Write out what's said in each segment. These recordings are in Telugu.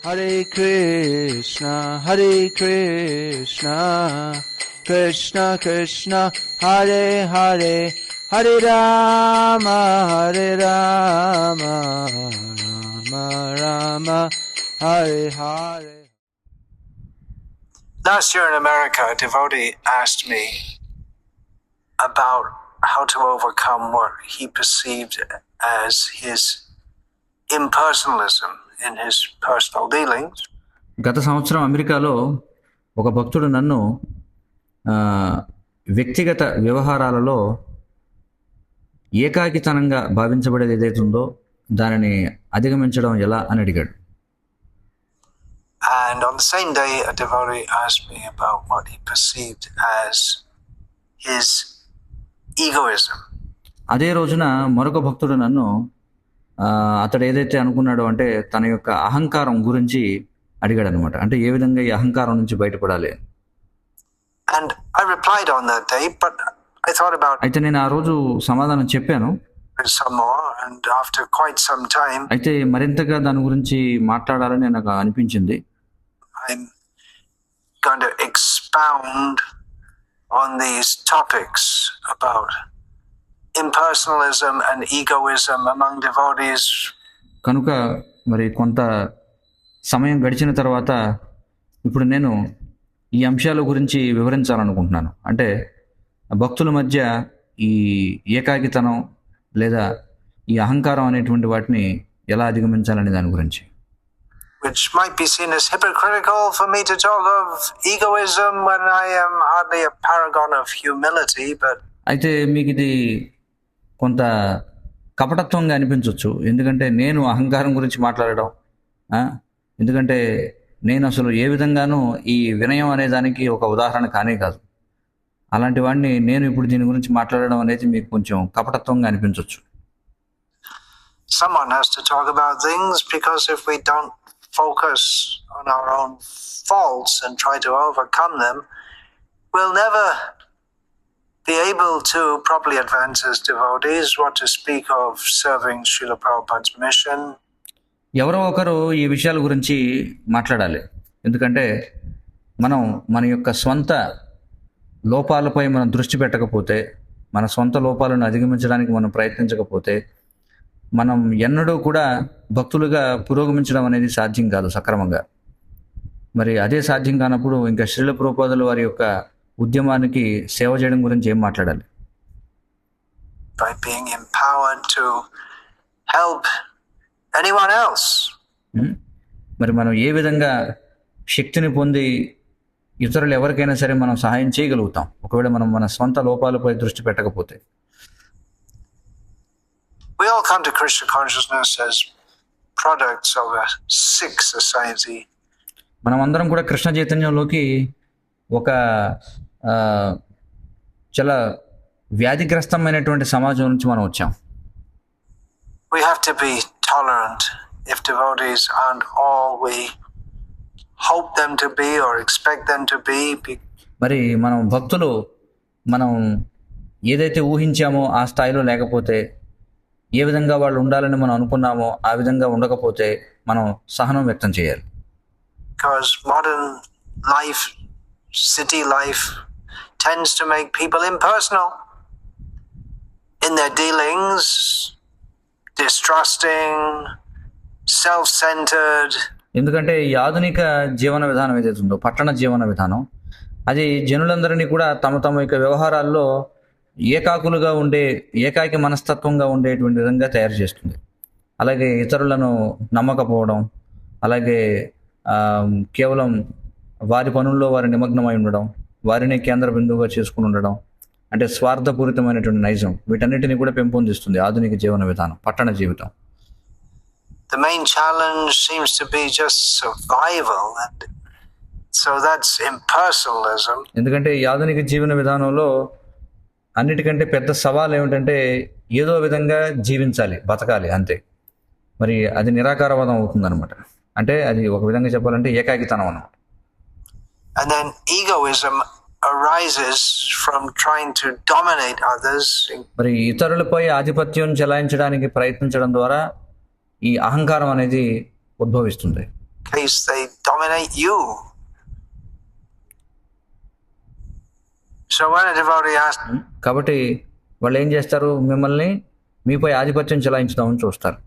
Hare Krishna, Krishna Krishna, Hare Hare, Hare Rama, Rama Rama, Hare Hare. Last year in America, a devotee asked me about how to overcome what he perceived as his impersonalism in his personal dealings. గత సంవత్సరం అమెరికాలో ఒక భక్తుడు నన్ను వ్యక్తిగత వ్యవహారాలలో ఏకాకితనంగా భావించబడేది ఏదైతే ఉందో దానిని అధిగమించడం ఎలా అని అడిగాడు. And on the same day, a devotee asked me about what he perceived as his egoism. అదే రోజున మరొక భక్తుడు నన్ను అతడు ఏదైతే అనుకున్నాడో అంటే తన యొక్క అహంకారం గురించి అడిగాడు అనమాట. అంటే ఏ విధంగా ఈ అహంకారం నుంచి బయటపడాలి. And I replied on that day, but I thought about అయితే నేను ఆ రోజు సమాధానం చెప్పాను. some more, and after quite some time, అయితే మరింతగా దాని గురించి మాట్లాడాలని నాకు అనిపించింది. I'm going to expound on these topics about impersonalism and egoism among devotees. కనుక మరి కొంత సమయం గడిచిన తర్వాత ఇప్పుడు నేను ఈ అంశాల గురించి వివరించాలనుకుంటున్నాను. అంటే భక్తుల మధ్య ఈ ఏకాకితనం లేదా ఈ అహంకారం అనేటువంటి వాటిని ఎలా అధిగమించాలనే దాని గురించి. Which might be seen as hypocritical for me to talk of egoism when I am hardly a paragon of humility, but అయితే మీకు ఇది కొంత కపటత్వంగా అనిపించవచ్చు. ఎందుకంటే నేను అహంకారం గురించి మాట్లాడడం, ఎందుకంటే నేను అసలు ఏ విధంగానూ ఈ వినయం అనే దానికి ఒక ఉదాహరణ కానే కాదు. అలాంటి వాడిని నేను ఇప్పుడు దీని గురించి మాట్లాడడం అనేది మీకు కొంచెం కపటత్వంగా అనిపించవచ్చు. Someone has to talk about things, because if we don't focus on our own faults and try to overcome them, we'll never be able to properly advance as devotees, what to speak of serving Srila Prabhupada's mission. ఎవరో ఒకరు ఈ విషయాల గురించి మాట్లాడాలి. ఎందుకంటే మనం మన యొక్క స్వంత లోపాలపై మనం దృష్టి పెట్టకపోతే, మన సొంత లోపాలను అధిగమించడానికి మనం ప్రయత్నించకపోతే మనం ఎన్నడూ కూడా భక్తులుగా పురోగమించడం అనేది సాధ్యం కాదు సక్రమంగా. మరి అదే సాధ్యం కానప్పుడు ఇంకా శ్రీల ప్రభుపాదుల వారి యొక్క ఉద్యమానికి సేవ చేయడం గురించి ఏం మాట్లాడాలి? By being empowered to help anyone else. మరి మనం ఏ విధంగా శక్తిని పొంది ఇతరులు ఎవరికైనా సరే మనం సహాయం చేయగలుగుతాం ఒకవేళ మనం మన సొంత లోపాలపై దృష్టి పెట్టకపోతే? We all come to Krishna consciousness as products of a sick society. మనం అందరం కూడా కృష్ణ చైతన్యంలోకి ఒక చాలా వ్యాధిగ్రస్తమైనటువంటి సమాజం నుంచి మనం వచ్చాం. We have to be tolerant if devotees aren't all we hope them to be or expect them to be. మరి మనం భక్తులు మనం ఏదైతే ఊహించామో ఆ స్థాయిలో లేకపోతే, ఏ విధంగా వాళ్ళు ఉండాలని మనం అనుకున్నామో ఆ విధంగా ఉండకపోతే మనం సహనం వ్యక్తం చేయాలి. Because modern life, city life, tends to make people impersonal in their dealings, distrusting, self-centered. ఎందుకంటే ఈ ఆధునిక జీవన విధానం ఏదైతే ఉందో, పట్టణ జీవన విధానం, అది జనులందరినీ కూడా తమ తమ యొక్క వ్యవహారాల్లో ఏకాకులుగా ఉండే, ఏకాకి మనస్తత్వంగా ఉండేటువంటి విధంగా తయారు చేస్తుంది. అలాగే ఇతరులను నమ్మకపోవడం, అలాగే కేవలం వారి పనుల్లో వారి నిమగ్నమై ఉండడం, వారిని కేంద్ర బిందువుగా చేసుకుని ఉండడం, అంటే స్వార్థపూరితమైనటువంటి నైజం, వీటన్నిటిని కూడా పెంపొందిస్తుంది ఆధునిక జీవన విధానం, పట్టణ జీవితం. The main challenge seems to be just survival, and so that's impersonalism. ఎందుకంటే ఈ ఆధునిక జీవన విధానంలో అన్నిటికంటే పెద్ద సవాల్ ఏమిటంటే ఏదో విధంగా జీవించాలి, బతకాలి అంతే. మరి అది నిరాకారవాదం అవుతుందన్నమాట. అంటే అది ఒక విధంగా చెప్పాలంటే ఏకాకితనం అన్నమాట. And then egoism arises from trying to dominate others. మరి ఇతరులపై ఆధిపత్యం చెలాయించడానికి ప్రయత్నించడం ద్వారా ఈ అహంకారం అనేది ఉద్భవిస్తుంది. case they dominate you. So when a devotee asks, కాబట్టి వాళ్ళు ఏం చేస్తారు, మిమ్మల్ని మీపై ఆధిపత్యం చెలాయించుదామని చూస్తారు.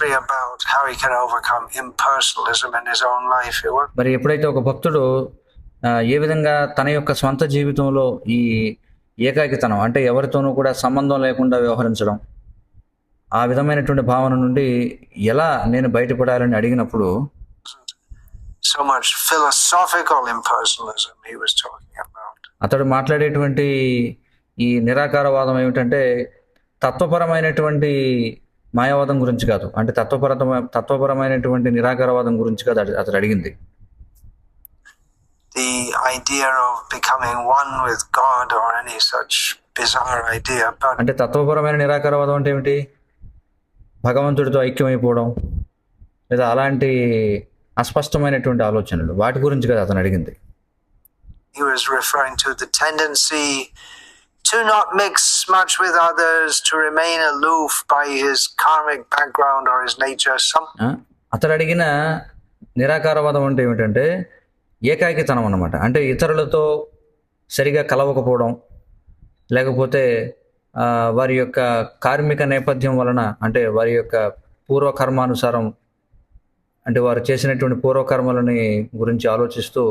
me about how he can overcome impersonalism in his own life, మరి ఎప్పుడైతే ఒక భక్తుడు ఏ విధంగా తన యొక్క స్వంత జీవితంలో ఈ ఏకాకితనం అంటే ఎవరితోనూ కూడా సంబంధం లేకుండా వ్యవహరించడం, ఆ విధమైనటువంటి భావన నుండి ఎలా నేను బయటపడాలని అడిగినప్పుడు so much philosophical impersonalism he was talking about. అతడు మాట్లాడేటువంటి ఈ నిరాకారవాదం ఏమిటంటే తత్వపరమైనటువంటి మాయావాదం గురించి కాదు, అంటే తత్వపరమైనటువంటి నిరాకారవాదం గురించి కాదు అతడు అడిగింది. The idea of becoming one with God or any such bizarre idea, but అంటే తత్వపరమైన నిరాకారవాదం అంటే ఏమిటి? భగవంతుడితో ఐక్యమైపోవడం లేదా అలాంటి అస్పష్టమైనటువంటి ఆలోచనలు, వాటి గురించి కదా అతను అడిగింది. he was referring to the tendency to not mix much with others, to remain aloof by his karmic background or his nature. అతడు అడిగిన నిరాకారవాదం అంటే ఏమిటంటే ఏకాకితనం అన్నమాట. అంటే ఇతరులతో సరిగా కలవకపోవడం, లేకపోతే వారి యొక్క కార్మిక నేపథ్యం వలన, అంటే వారి యొక్క పూర్వకర్మానుసారం, అంటే వారు చేసినటువంటి పూర్వకర్మలని గురించి ఆలోచిస్తూ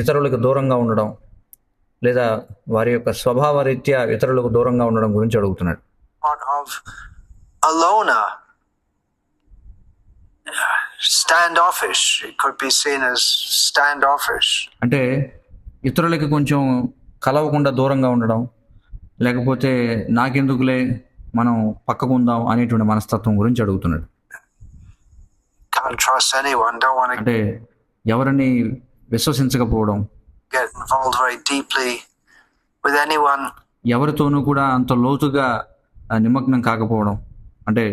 ఇతరులకు దూరంగా ఉండడం, లేదా వారి యొక్క స్వభావ రీత్యా ఇతరులకు దూరంగా ఉండడం గురించి అడుగుతున్నాడు. Standoffish, it could be seen as standoffish. అంటే ఇతరులకి కొంచెం కలవకుండా దూరంగా ఉండడం, లేకపోతే నాకెందుకులే మనం పక్కకు ఉందాం అనేటువంటి మనస్తత్వం గురించి అడుగుతున్నాడు. Can't trust anyone, don't want to అంటే ఎవరిని విశ్వసించకపోవడం, get involved very deeply with anyone. ఎవరితోనూ కూడా అంత లోతుగా నిమగ్నం కాకపోవడం, అంటే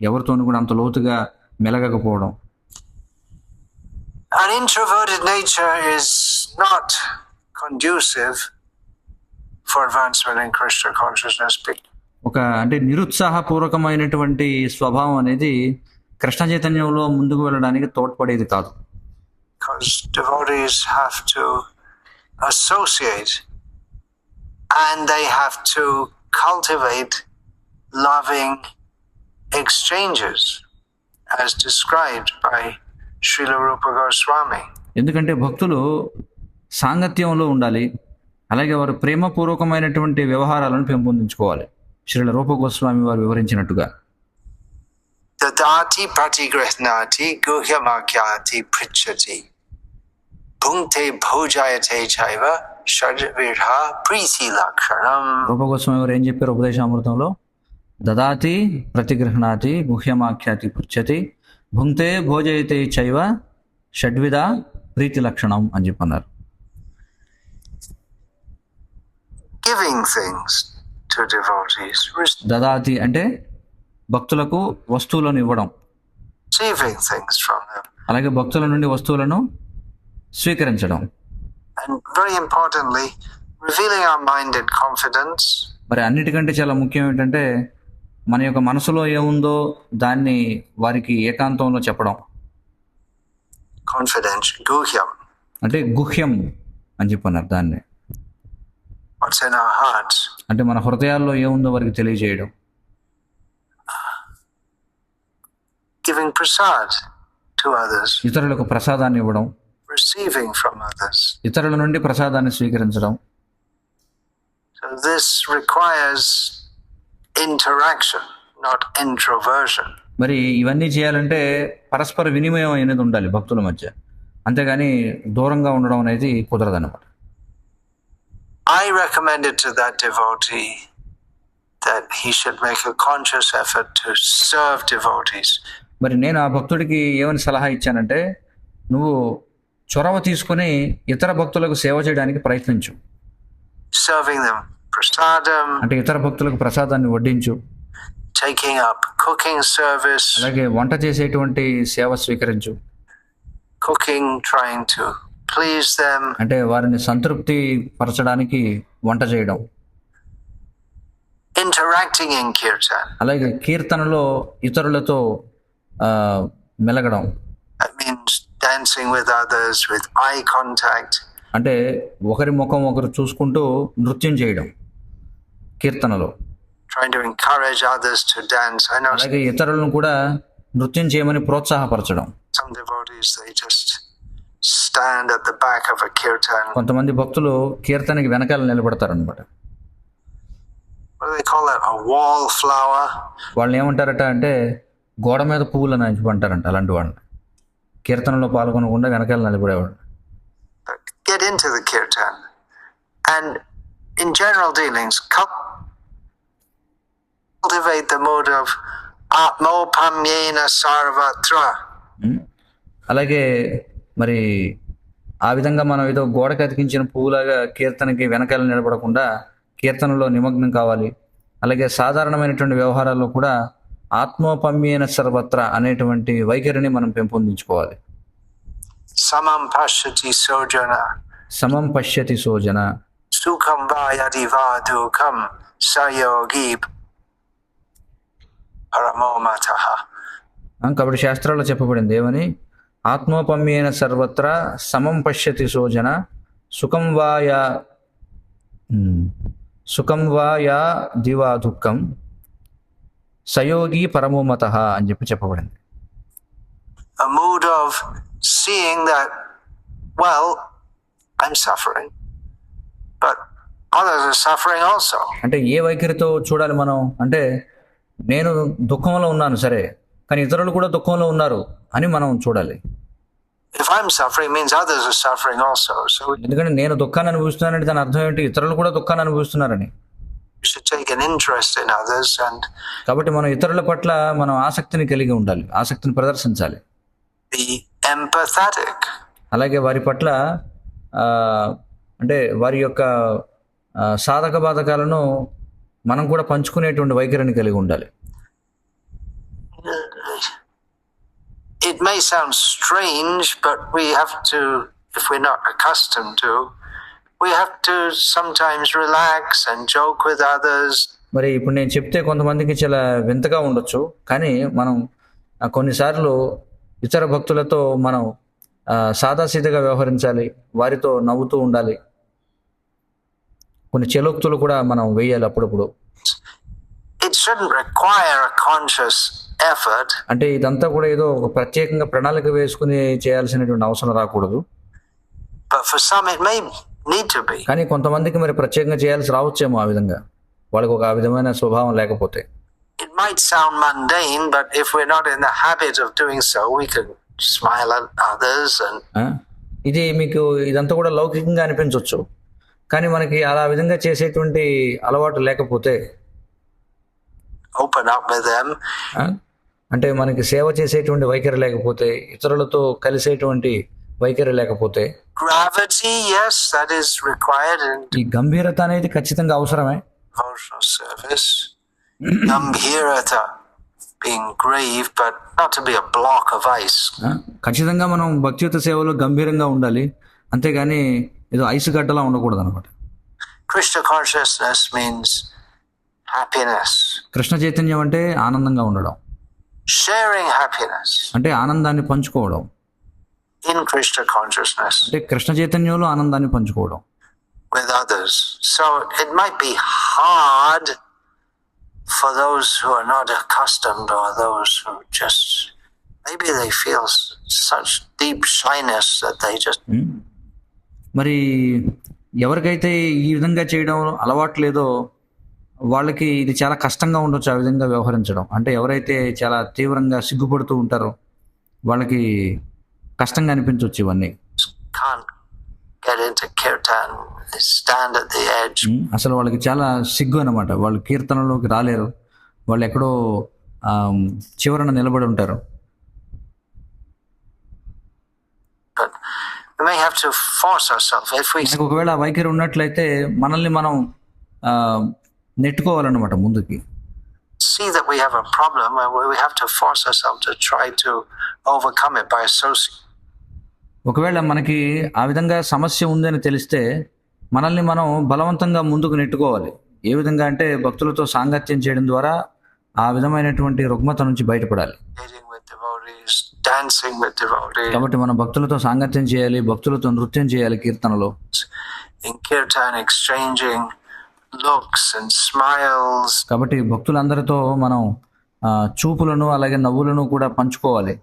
ఎవరితోనూ కూడా అంత లోతుగా మెలగకపోవడం. An introverted nature is not conducive for advancement in Krishna consciousness. ఒక అంటే నిరుత్సాహపూర్వకమైనటువంటి స్వభావం అనేది కృష్ణ చైతన్యంలో ముందుకు వెళ్ళడానికి తోడ్పడేది కాదు. Because devotees have to associate and they have to cultivate loving exchanges as described by Srila Rupa Goswami. ఎందుకంటే భక్తులు సాంగత్యంలో ఉండాలి, అలాగే వారు ప్రేమపూర్వకమైనటువంటి వ్యవహారాలను పెంపొందించుకోవాలి, శ్రీల రూప గోస్వామి వారు వివరించినట్టుగా. Dadati pratigrahnati guhyamakyati pritchati bhungte bhojayate chaiva shadvirha priti lakshanam. రూప గోస్వామి వారు ఏం చెప్పారు ఉపదేశామృతంలో? దదాతి ప్రతిగృహణాతి గుహ్యమాఖ్యాతి పృచ్చతి భుంక్తే భోజయతే చైవ షడ్విధ ప్రీతి లక్షణం అని చెప్పన్నారు. Giving things to devotees, దదాతి అంటే భక్తులకు వస్తువులను ఇవ్వడం, receiving things from them, అలాగే భక్తుల నుండి వస్తువులను స్వీకరించడం, and very importantly revealing our mind in confidence. మరి అన్నిటికంటే చాలా ముఖ్యం ఏంటంటే మన యొక్క మనసులో ఏముందో దాన్ని వారికి ఏకాంతంలో చెప్పడం. Confidential, guhyam, అంటే గుహ్యం అని చెప్పన్నారు దాన్ని. what's in our hearts. అంటే మన హృదయాల్లో ఏముందో వారికి తెలియజేయడం. Giving prasad to others, ఇతరులకు ప్రసాదాన్ని ఇవ్వడం, receiving from others. ఇతరుల నుండి ప్రసాదాన్ని స్వీకరించడం. So this requires interaction, not introversion. మరి ఇవన్నీ చేయాలంటే పరస్పర వినిమయం అనేది ఉండాలి భక్తుల మధ్య, అంతేగాని దూరంగా ఉండడం అనేది కుదరదన్నమాట. I recommended to that devotee that he should make a conscious effort to serve devotees. మరి నేను ఆ భక్తుడికి ఏమని సలహా ఇచ్చానంటే, నువ్వు చొరవ తీసుకుని ఇతర భక్తులకు సేవ చేయడానికి ప్రయత్నించు. Serving them prasadam, అంటే ఇతర భక్తులకు ప్రసాదాన్ని వడ్డించు, taking up cooking service, అలాగే వంట చేసేటువంటి సేవ స్వీకరించు. cooking, trying to please them, అంటే వారిని సంతృప్తి పరచడానికి వంట చేయడం. interacting in kirtan. అలాగే కీర్తనలో ఇతరులతో మెలగడం. That means dancing with others, with eye contact. అంటే ఒకరి ముఖం ఒకరు చూసుకుంటూ నృత్యం చేయడం కీర్తనలో, Trying to encourage others to dance. I know అలాగే ఇతరులను కూడా నృత్యం చేయమని ప్రోత్సాహపరచడం. some devotees, they just stand at the back of a kirtan. కొంతమంది భక్తులు కీర్తనకి వెనకాల నిలబడతారు అనమాట. What do they call that? A wallflower? వాళ్ళని ఏమంటారట అంటే గోడ మీద పువ్వులు అని అంటారంట. అలాంటి వాళ్ళని కీర్తనలో పాల్గొనకుండా వెనకాల నిలబడేవాడు. But get into the kirtan. And in general dealings, cultivate the mood of atmopamyena sarvatra. అలాగే మరి ఆ విధంగా మనం ఏదో గోడకు అతికించిన పువ్వులాగా కీర్తనకి వెనకాల నిలబడకుండా కీర్తనలో నిమగ్నం కావాలి. అలాగే సాధారణమైనటువంటి వ్యవహారాల్లో కూడా ఆత్మోపమ్యేన సర్వత్ర అనేటువంటి వైఖరిని మనం పెంపొందించుకోవాలి. Samam pashyati sojana. సమం పశ్యతి సోజన. Sukham va yadi va dukam sayogi paramo mataha. కాబట్టి శాస్త్రాల్లో చెప్పబడింది ఏమని? ఆత్మోపమ్యేన సర్వత్ర సమం పశ్యతి సోజన సుఖం వా యా దివా దుఃఖం సయోగి పరమోమత అని చెప్పబడింది. A mood of seeing that, well, I'm suffering, but others are suffering also. అంటే ఏ వైఖరితో చూడాలి మనం అంటే నేను దుఃఖంలో ఉన్నాను సరే, కానీ ఇతరులు కూడా దుఃఖంలో ఉన్నారు అని మనం చూడాలి. If I'm suffering, means others are suffering also. So ఎందుకంటే నేను దుఃఖాన్ని అనుభవిస్తున్నానంటే దాని అర్థం ఏంటి? ఇతరులు కూడా దుఃఖాన్ని అనుభవిస్తున్నారని. we should take an interest in others and కాబట్టి మనం ఇతరుల పట్ల మనం ఆసక్తిని కలిగి ఉండాలి, ఆసక్తిని ప్రదర్శించాలి. be empathetic. అలాగే వారి పట్ల అంటే వారి యొక్క సాధక బాధకాలను మనం కూడా పంచుకునేటువంటి వైఖరిని కలిగి ఉండాలి. It may sound strange, but we have to, if we're not accustomed to, we have to sometimes relax and joke with others. మరి ఇప్పుడు నేను చెప్తే కొంతమందికి చాలా వింతగా ఉండొచ్చు, కానీ మనం కొన్నిసార్లు ఇతర భక్తులతో మనం సాదాసీదగా వ్యవహరించాలి, వారితో నవ్వుతూ ఉండాలి, కొన్ని చెలోక్తులు కూడా మనం వేయాలి అప్పుడప్పుడు. It shouldn't require a conscious effort. అంటే ఇదంతా కూడా ఏదో ఒక ప్రత్యేకంగా ప్రణాళిక వేసుకుని చేయాల్సినటువంటి అవసరం రాకూడదు. But for some it may need to be. కానీ కొంతమందికి మరి ప్రత్యేకంగా చేయాల్సి రావచ్చేమో ఆ విధంగా, వాళ్ళకి ఒక ఆ విధమైన స్వభావం లేకపోతే. It might sound mundane, but if we're not in the habit of doing so, we can smile at others and ఇది మీకు ఇదంతా కూడా లౌకికంగా అనిపించవచ్చు, కానీ మనకి అలా విధంగా చేసేటువంటి అలవాటు లేకపోతే, open up with them. అంటే మనకి సేవ చేసేటువంటి వైఖరి లేకపోతే, ఇతరులతో కలిసేటువంటి వైఖరి లేకపోతే, Gravity, yes, that is required in ఈ గంభీరత అనేది ఖచ్చితంగా అవసరమే. devotional service. Gambhirata, being grave, but not to be a block of ice. ఖచ్చితంగా మనం భక్తియుత సేవలో గంభీరంగా ఉండాలి, అంతేగాని ఏదో ఐసు గడ్డలా ఉండకూడదు అనమాట. Krishna consciousness means happiness, Krishna చైతన్యం అంటే ఆనందంగా ఉండడం, sharing happiness అంటే ఆనందాన్ని పంచుకోవడం. in Krishna consciousness అంటే కృష్ణ చైతన్యంలో ఆనందాన్ని పంచుకోవడం with others. So it might be hard for those who are not accustomed, or those who just maybe they feel such deep shyness that they just మరి ఎవరికైతే ఈ విధంగా చేయడం అలవాటు లేదో వాళ్ళకి ఇది చాలా కష్టంగా ఉండొచ్చు ఆ విధంగా వ్యవహరించడం. అంటే ఎవరైతే చాలా తీవ్రంగా సిగ్గుపడుతూ ఉంటారో వాళ్ళకి కష్టంగా అనిపించవచ్చు ఇవన్నీ. can't get into kirtan, they stand at the edge. అసలు వాళ్ళకి చాలా సిగ్గు అన్నమాట, వాళ్ళు కీర్తనలోకి రాలేరు, వాళ్ళు ఎక్కడో చివరన నిలబడి ఉంటారు. But we may have to force ourselves if we మనకు ఒకవేళ ఆ వైఖరి ఉన్నట్లయితే మనల్ని మనం నెట్టుకోవాలన్నమాట ముందుకి. see that we have a problem, and we have to force ourselves to try to overcome it by association. ఒకవేళ మనకి ఆ విధంగా సమస్య ఉందని తెలిస్తే మనల్ని మనం బలవంతంగా ముందుకు నెట్టుకోవాలి. ఏ విధంగా అంటే భక్తులతో సాంగత్యం చేయడం ద్వారా ఆ విధమైనటువంటి రుగ్మత నుంచి బయటపడాలి. With devotees devotees, dancing with devotees. కాబట్టి మనం భక్తులతో సాంగత్యం చేయాలి, భక్తులతో నృత్యం చేయాలి కీర్తనలో. In kirtan, exchanging looks and smiles. కాబట్టి భక్తులందరితో మనం చూపులను అలాగే నవ్వులను కూడా పంచుకోవాలి.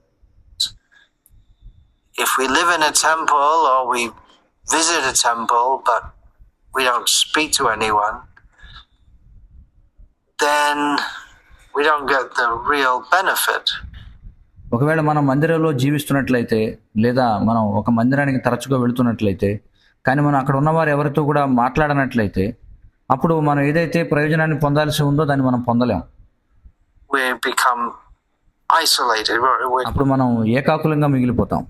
If we live in a temple or we visit a temple but we don't speak to anyone, then we don't get the real benefit. ఒకవేళ మనం మందిరంలో జీవిస్తున్నట్లయితే లేదా మనం ఒక మందిరానికి తరచుగా వెళుతున్నట్లయితే కానీ మనం అక్కడ ఉన్నవారు ఎవరితో కూడా మాట్లాడనట్లయితే అప్పుడు మనం ఏదైతే ప్రయోజనాన్ని పొందాల్సి ఉందో దాన్ని మనం పొందలేం. We become isolated. అప్పుడు మనం ఏకాకులంగా మిగిలిపోతాం.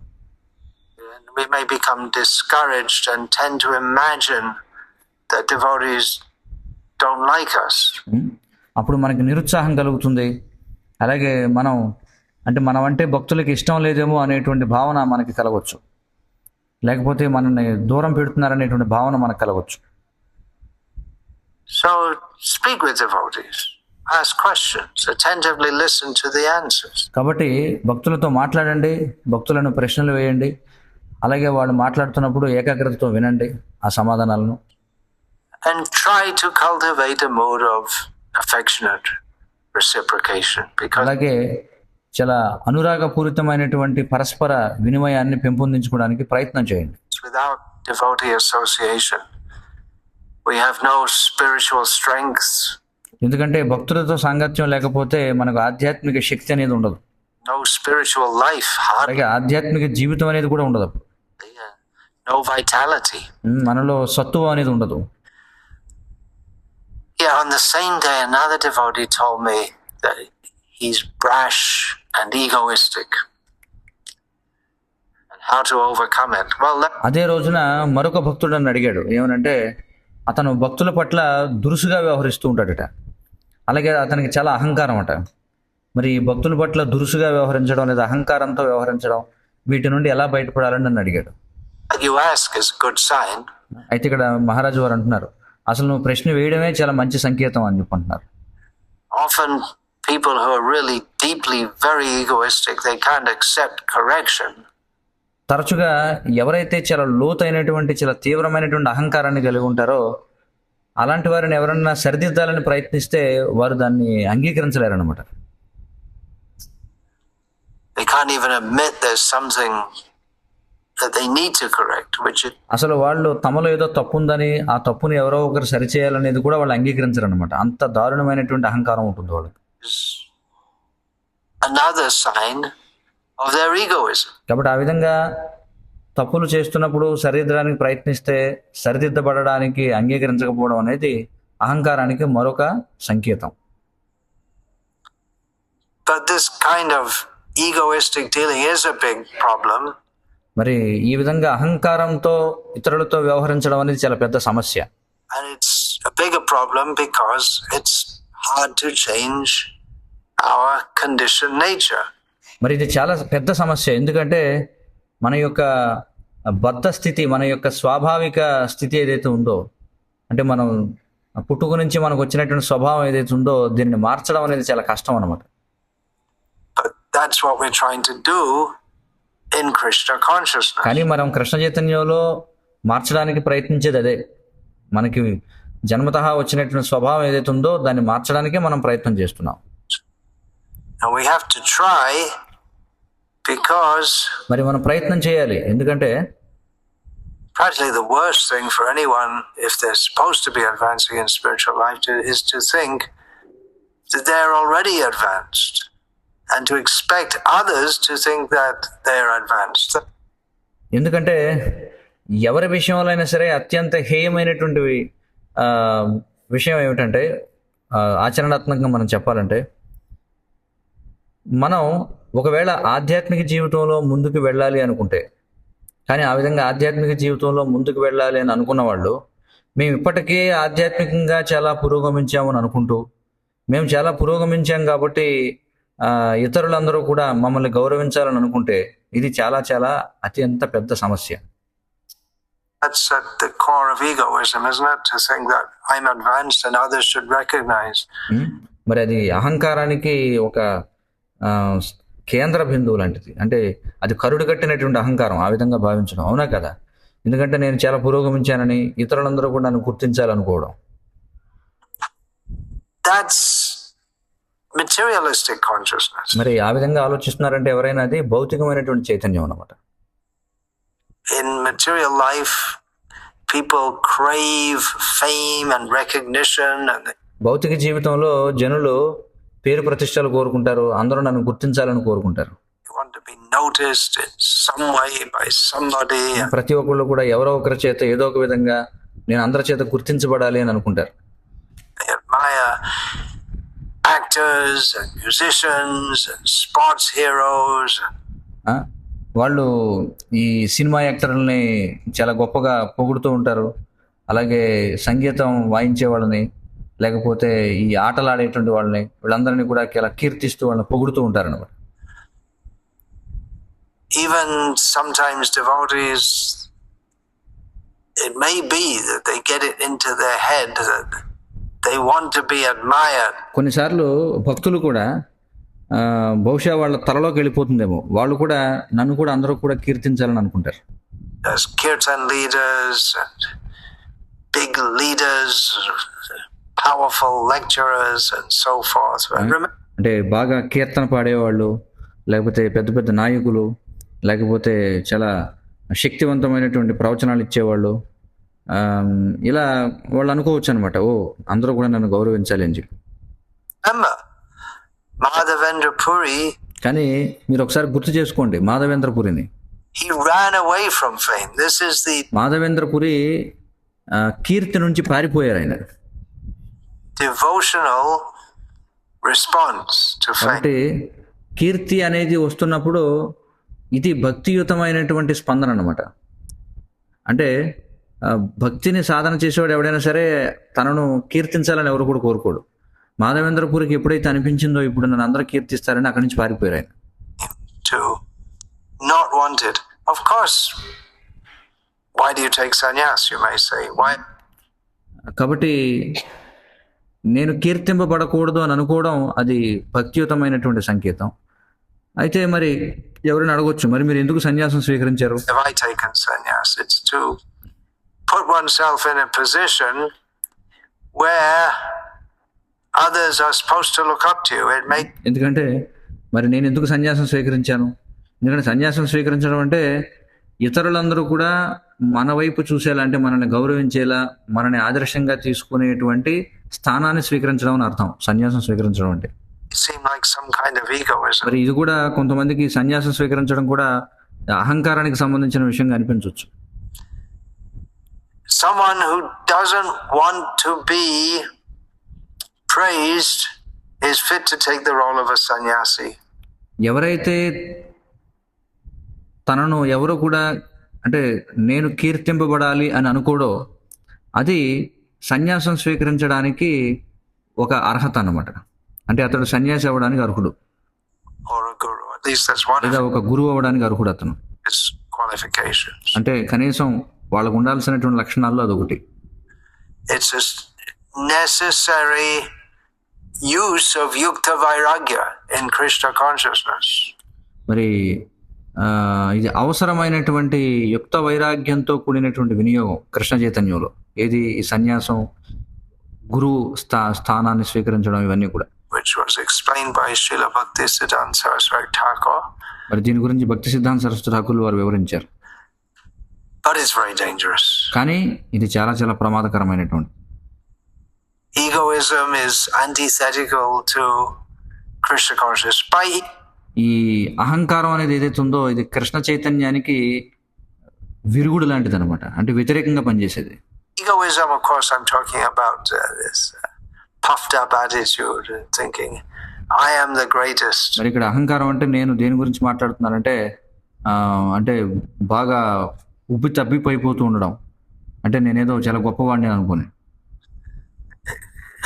We may become discouraged and tend to imagine that devotees don't like us. అప్పుడు మనకి నిరుత్సాహం కలుగుతుంది. అలాగే మనం అంటే భక్తులకి ఇష్టం లేదేమో అనేటువంటి భావన మనకి కలగవచ్చు, లేకపోతే మనల్ని దూరం పెడుతున్నారనేటువంటి భావన మనకు కలగవచ్చు. So speak with devotees, ask questions, attentively listen to the answers. కాబట్టి భక్తులతో మాట్లాడండి, భక్తులను ప్రశ్నలు వేయండి, అలాగే వాళ్ళు మాట్లాడుతున్నప్పుడు ఏకాగ్రతతో వినండి ఆ సమాధానాలను. And try to cultivate a mood of affectionate reciprocation, because అలాగే చాలా అనురాగపూరితమైనటువంటి పరస్పర వినిమయాన్ని పెంపొందించుకోవడానికి ప్రయత్నం చేయండి. without devotee association we have no spiritual strength. ఎందుకంటే భక్తులతో సాంగత్యం లేకపోతే మనకు ఆధ్యాత్మిక శక్తి అనేది ఉండదు, No spiritual life, అలాగే ఆధ్యాత్మిక జీవితం అనేది కూడా ఉండదు, no vitality. మనలో సత్తువ అనేది ఉండదు. Yeah, on the same day, another devotee told me that he's brash and egoistic, and how to overcome it. Well, అదే రోజున మరొక భక్తుడు నన్ను అడిగాడు, ఏమనంటే అతను భక్తుల పట్ల దురుసుగా వ్యవహరిస్తూ ఉంటాడట, అలాగే అతనికి చాలా అహంకారం అట. మరి ఈ భక్తుల పట్ల దురుసుగా వ్యవహరించడం లేదా అహంకారంతో వ్యవహరించడం వీటి నుండి ఎలా బయటపడాలని నన్ను అడిగాడు. what you ask is a good sign. అయితే ఇక్కడ మహారాజు వారు అంటున్నారు, అసలు నువ్వు ప్రశ్న వేయడమే చాలా మంచి సంకేతం అని చెప్పి అంటున్నారు. Often people who are really deeply very egoistic, they can't accept correction. తరచుగా ఎవరైతే చాలా లోతైనటువంటి చాలా తీవ్రమైనటువంటి అహంకారాన్ని కలిగి ఉంటారో అలాంటి వారిని ఎవరన్నా సరిదిద్దాలని ప్రయత్నిస్తే వారు దాన్ని అంగీకరించలేరన్నమాట. They can't even admit there's something that they need to correct, which is అసలు వాళ్ళు తమలో ఏదో తప్పు ఉందని ఆ తప్పుని ఎవరో ఒకరు సరిచేయాలనేది కూడా వాళ్ళు అంగీకరించరన్నమాట. అంత దారుణమైనటువంటి అహంకారం ఉంటుంది వాళ్ళకి. another sign of their egoism. కాబట్టి ఆ విధంగా తప్పులు చేస్తున్నప్పుడు సరిదిద్దడానికి ప్రయత్నిస్తే సరిదిద్దబడడానికి అంగీకరించకపోవడం అనేది అహంకారానికి మరొక సంకేతం. But this kind of egoistic dealing is a big problem. మరి ఈ విధంగా అహంకారంతో ఇతరులతో వ్యవహరించడం అనేది చాలా పెద్ద సమస్య. And it's a bigger problem because it's hard to change our conditioned nature. మరి ఇది చాలా పెద్ద సమస్య, ఎందుకంటే మన యొక్క బద్ధ స్థితి, మన యొక్క స్వాభావిక స్థితి ఏదైతే ఉందో, అంటే మనం పుట్టుక నుంచి మనకు వచ్చినటువంటి స్వభావం ఏదైతే ఉందో దీన్ని మార్చడం అనేది చాలా కష్టం అన్నమాట. But that's what we're trying to do in Krishna consciousness. కానీ మనం కృష్ణ చైతన్యంలో మార్చడానికి ప్రయత్నించేది అదే. మనకి జన్మతః వచ్చినటువంటి స్వభావం ఏదైతే ఉందో దాన్ని మార్చడానికే మనం ప్రయత్నం చేస్తున్నాం. And we have to try because మరి మనం ప్రయత్నం చేయాలి, ఎందుకంటే practically the worst thing for anyone, if they're supposed to be advancing in spiritual life, is to think that they're already advanced and to expect others to think that they're advanced. ఎందుకంటే ఎవరి విషయంలో అయినా సరే అత్యంత హేయమైనటువంటి విషయం ఏమిటంటే ఆచరణాత్మకంగా మనం చెప్పాలంటే, మనం ఒకవేళ ఆధ్యాత్మిక జీవితంలో ముందుకు వెళ్ళాలి అనుకుంటే, కానీ ఆ విధంగా ఆధ్యాత్మిక జీవితంలో ముందుకు వెళ్ళాలి అని అనుకున్న వాళ్ళు మేము ఇప్పటికే ఆధ్యాత్మికంగా చాలా పురోగమించామని అనుకుంటూ, మేము చాలా పురోగమించాం కాబట్టి ఇతరులందరూ కూడా మమ్మల్ని గౌరవించాలని అనుకుంటే ఇది చాలా చాలా అత్యంత పెద్ద సమస్య. That's at the core of egoism, isn't it? To think that I'm advanced and others should recognize. మరి అది అహంకారానికి ఒక కేంద్ర బిందువు లాంటిది. అంటే అది కరుడు కట్టినటువంటి అహంకారం, ఆ విధంగా భావించడం. అవునా కదా? ఎందుకంటే నేను చాలా పురోగమించానని ఇతరులందరూ కూడా నన్ను గుర్తించాలనుకోవడం. That's materialistic consciousness. మరి ఆ విధంగా ఆలోచిస్తున్నారంటే ఎవరైనా అది భౌతికమైనటువంటి చైతన్యం అన్నమాట. In material life, people crave fame and recognition, and భౌతిక జీవితంలో జనులు పేరు ప్రతిష్టలు కోరుకుంటారు, అందరూ నన్ను గుర్తించాలని కోరుకుంటారు. they want to be noticed in some way by somebody. ప్రతి ఒక్కళ్ళు కూడా ఎవరో ఒకరి చేత ఏదో ఒక విధంగా నేను అందరి చేత గుర్తించబడాలి అని అనుకుంటారు. They admire actors and musicians and sports heroes. ఆ? వాళ్ళు ఈ సినిమా యాక్టర్లని చాలా గొప్పగా పొగుడుతూ ఉంటారు. అలాగే సంగీతం వాయించే వాళ్ళని, లేకపోతే ఈ ఆటలు ఆడేటువంటి వాళ్ళని, వీళ్ళందరినీ కూడా చాలా కీర్తిస్తూ వాళ్ళని పొగుడుతూ ఉంటారు అన్నమాట. Even sometimes devotees, it may be that they get it into their head that they want to be admired. కొన్నిసార్లు భక్తులు కూడా బహుశా వాళ్ళ తలలోకి వెళ్ళిపోతుందేమో, వాళ్ళు కూడా నన్ను కూడా అందరూ కూడా కీర్తించాలని అనుకుంటారు. As kirtan leaders and big leaders, powerful lecturers and so forth. అంటే బాగా కీర్తన పాడేవాళ్ళు, లేకపోతే పెద్ద పెద్ద నాయకులు, లేకపోతే చాలా శక్తివంతమైనటువంటి ప్రవచనాలు ఇచ్చేవాళ్ళు, ఇలా వాళ్ళు అనుకోవచ్చు అనమాట. ఓ, అందరూ కూడా నన్ను గౌరవించాలి అని చెప్పి. Remember, Madhavendra Puri, కానీ మీరు ఒకసారి గుర్తు చేసుకోండి Madhavendra పురిని. he ran away from fame. This is the Madhavendra పురి కీర్తి నుంచి పారిపోయారు ఆయన. devotional response to fame. కాబట్టి కీర్తి అనేది వస్తున్నప్పుడు ఇది భక్తియుతమైనటువంటి స్పందన అన్నమాట. అంటే భక్తిని సాధన చేసేవాడు ఎవడైనా సరే తనను కీర్తించాలని ఎవరు కూడా కోరుకోడు. మాధవేంద్రపురికి ఎప్పుడైతే అనిపించిందో ఇప్పుడు నన్ను అందరూ కీర్తిస్తారని అక్కడి నుంచి పారిపోయారు ఆయన. To not want it. Of course, why do you take sannyas, you may say? Why? కాబట్టి నేను కీర్తింపబడకూడదు అని అనుకోవడం అది భక్తియుతమైనటువంటి సంకేతం. అయితే మరి ఎవరైనా అడగొచ్చు, మరి మీరు ఎందుకు సన్యాసం స్వీకరించారు? Have I taken sannyas? It's to put oneself in a position where others are supposed to look up to you. It makes ఎందుకంటే మరి నేను ఎందుకు సన్యాసం స్వీకరించాను? ఎందుకంటే సన్యాసం స్వీకరించడం అంటే ఇతరులందరూ కూడా మన వైపు చూసేలా, అంటే మనల్ని గౌరవించేలా, మనని ఆదర్శంగా తీసుకునేటువంటి స్థానాన్ని స్వీకరించడం అని అర్థం సన్యాసం స్వీకరించడం అంటే. seem like some kind of egoism. మరి ఇది కూడా కొంతమందికి సన్యాసం స్వీకరించడం కూడా అహంకారానికి సంబంధించిన విషయంగా అనిపించవచ్చు. Someone who doesn't want to be praised is fit to take the role of a sannyasi. ఎవరైతే తనను ఎవరు కూడా అంటే నేను కీర్తింపబడాలి అని అనుకోడో అది సన్యాసం స్వీకరించడానికి ఒక అర్హత అన్నమాట. అంటే అతడు సన్యాసి అవ్వడానికి అర్హుడు, Or a guru. At least that's one లేదా of ఒక గురువు అవ్వడానికి అర్హుడు అతను. his qualifications. అంటే కనీసం వాళ్ళకు ఉండాల్సినటువంటి లక్షణాల్లో అదొకటి. It's a necessary use of yukta vairagya in Krishna consciousness. మరి ఇది అవసరమైనటువంటి యుక్త వైరాగ్యంతో కూడినటువంటి వినియోగం కృష్ణ చైతన్యంలో. ఏది? ఈ సన్యాసం, గురువు స్థానాన్ని స్వీకరించడం, ఇవన్నీ కూడా. Which was explained by Srila Bhaktisiddhanta Saraswati Thakur. మరి దీని గురించి భక్తి సిద్ధాంత సరస్వతి ఠాకూర్ వారు వివరించారు. But it's very dangerous. కానీ ఇది చాలా చాలా ప్రమాదకరమైనటువంటి. Egoism is antithetical to Krishna consciousness. By ఈ అహంకారం అనేది ఏదైతే ఉందో ఇది కృష్ణ చైతన్యానికి విరుగుడు లాంటిది అనమాట, అంటే వ్యతిరేకంగా పనిచేసేది. egoism, of course, I'm talking about this puffed up attitude, thinking I am the greatest. మరి ఇక్కడ అహంకారం అంటే నేను దేని గురించి మాట్లాడుతున్నానంటే అంటే బాగా ఉబ్బి తబ్బిపోయిపోతూ ఉండడం, అంటే నేనేదో చాలా గొప్పవాడిని అనుకోని.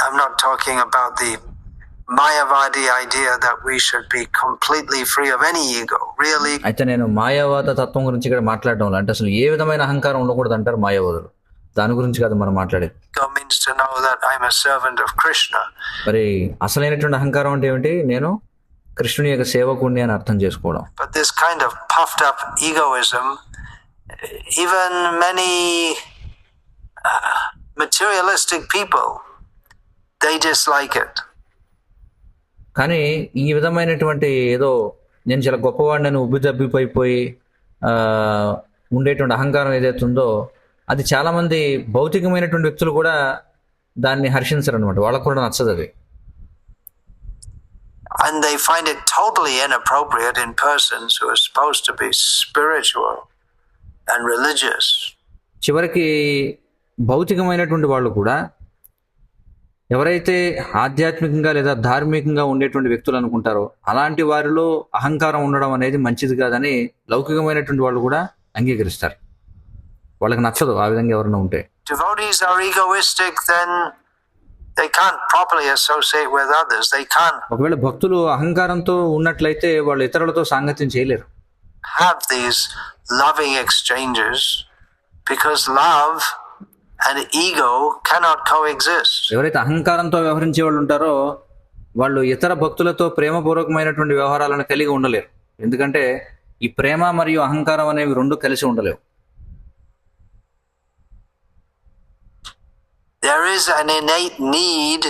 I'm not talking about the Mayavadi idea that we should be completely free of any ego. Really, అయితే నేను మాయావాద తత్వం గురించి ఇక్కడ మాట్లాడడం అంటే అసలు ఏ విధమైన అహంకారం ఉండకూడదు అంటారు మాయావాదులు. దాని గురించి కాదు మనం మాట్లాడేది. ego means to know that I'm a servant of Krishna. మరి అసలైనటువంటి అహంకారం అంటే ఏమిటి? నేను కృష్ణుని యొక్క సేవకుడిని అని అర్థం చేసుకోవడం. But this kind of puffed up egoism, even many materialistic people, they dislike it. కానీ ఈ విధమైనటువంటి ఏదో నేను చాలా గొప్పవాడిని ఉబ్బితబ్బిపోయి ఉండేటువంటి అహంకారం ఏదైతే ఉందో అది చాలామంది భౌతికమైనటువంటి వ్యక్తులు కూడా దాన్ని హర్షించరు అనమాట. వాళ్ళకు కూడా నచ్చదు అది. And they find it totally inappropriate in persons who are supposed to be spiritual and religious. చివరికి భౌతికమైనటువంటి వాళ్ళు కూడా ఎవరైతే ఆధ్యాత్మికంగా లేదా ధార్మికంగా ఉండేటువంటి వ్యక్తులు అనుకుంటారో అలాంటి వారిలో అహంకారం ఉండడం అనేది మంచిది కాదని లౌకికమైనటువంటి వాళ్ళు కూడా అంగీకరిస్తారు. వాళ్ళకి నచ్చదు ఆ విధంగా ఎవరైనా ఉంటే. Devotees are egoistic, then they can't properly associate with others. They can't ఒకవేళ భక్తులు అహంకారంతో ఉన్నట్లయితే వాళ్ళు ఇతరులతో సాంగత్యం చేయలేరు. have these loving exchanges because love and ego cannot coexist. ఎవరైతే అహంకారంతో వ్యవహరించే వాళ్ళు ఉంటారో వాళ్ళు ఇతర భక్తులతో ప్రేమపూర్వకమైనటువంటి వ్యవహారాలను కలిగి ఉండలేరు. ఎందుకంటే ఈ ప్రేమ మరియు అహంకారం అనేవి రెండు కలిసి ఉండలేవు. There is an innate need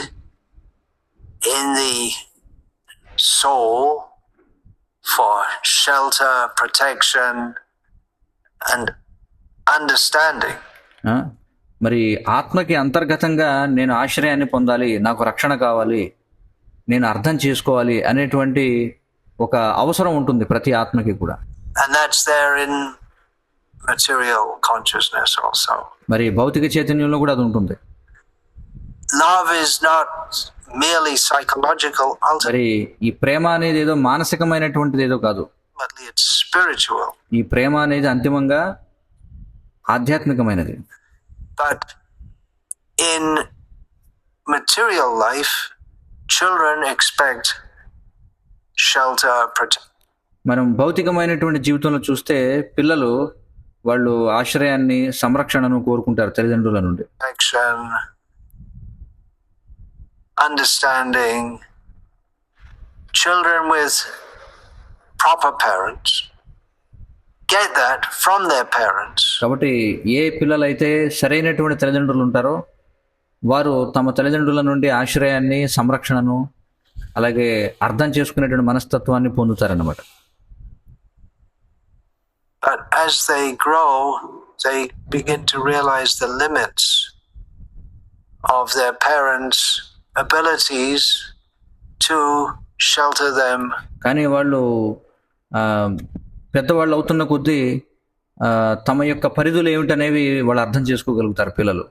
in the soul for shelter, protection, and understanding. మరి ఆత్మకి అంతర్గతంగా నేను ఆశ్రయాన్ని పొందాలి, నాకు రక్షణ కావాలి, నేను అర్థం చేసుకోవాలి అనేటువంటి ఒక అవసరం ఉంటుంది ప్రతి ఆత్మకి కూడా. And that's there in material consciousness also. మరి భౌతిక చైతన్యంలో కూడా అది ఉంటుంది. Love is not merely psychological, మరి ఈ ప్రేమ అనేది ఏదో మానసికమైనటువంటిది ఏదో కాదు. ultimately it's spiritual. ఈ ప్రేమ అనేది అంతిమంగా ఆధ్యాత్మికమైనది. But in material life, children expect shelter, protection. మనం భౌతికమైనటువంటి జీవితంలో చూస్తే పిల్లలు వాళ్ళు ఆశ్రయాన్ని, సంరక్షణను కోరుకుంటారు తల్లిదండ్రుల నుండి. Understanding. Children with proper parents get that from their parents. కాబట్టి ఏ పిల్లలైతే సరైనటువంటి తల్లిదండ్రులు ఉంటారో వారు తమ తల్లిదండ్రుల నుండి ఆశ్రయాన్ని, సంరక్షణను, అలాగే అర్థం చేసుకునేటువంటి మనస్తత్వాన్ని పొందుతారన్నమాట. But as they grow, they begin to realize the limits of their parents' abilities to shelter them. కానీ వాళ్ళు పెద్దవాళ్ళు అవుతున్న కొద్దీ తమ యొక్క పరిధులు ఏమిటనేవి వాళ్ళు అర్థం చేసుకోగలుగుతారు పిల్లలు.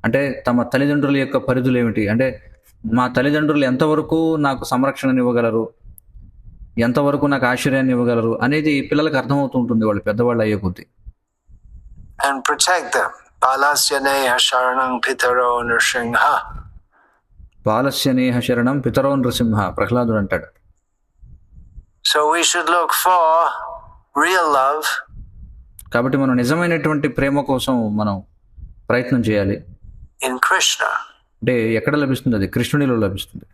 అంటే తమ తల్లిదండ్రుల యొక్క పరిధులు ఏమిటి, అంటే మా తల్లిదండ్రులు ఎంతవరకు నాకు సంరక్షణను ఇవ్వగలరు, ఎంతవరకు నాకు ఆశ్చర్యాన్ని ఇవ్వగలరు అనేది పిల్లలకు అర్థమవుతూ ఉంటుంది వాళ్ళు పెద్దవాళ్ళు అయ్యే కొద్దీ. And protect them. Balasya neha sharanam pitaro nrsimha. బాలస్య Neha శరణం పితరో నృసింహ, ప్రహ్లాదుడు అంటాడు. So we should look for real love. కాబట్టి మనం నిజమైనటువంటి ప్రేమ కోసం మనం ప్రయత్నం చేయాలి. In Krishna. అంటే ఎక్కడ లభిస్తుంది? అది కృష్ణునిలో లభిస్తుంది.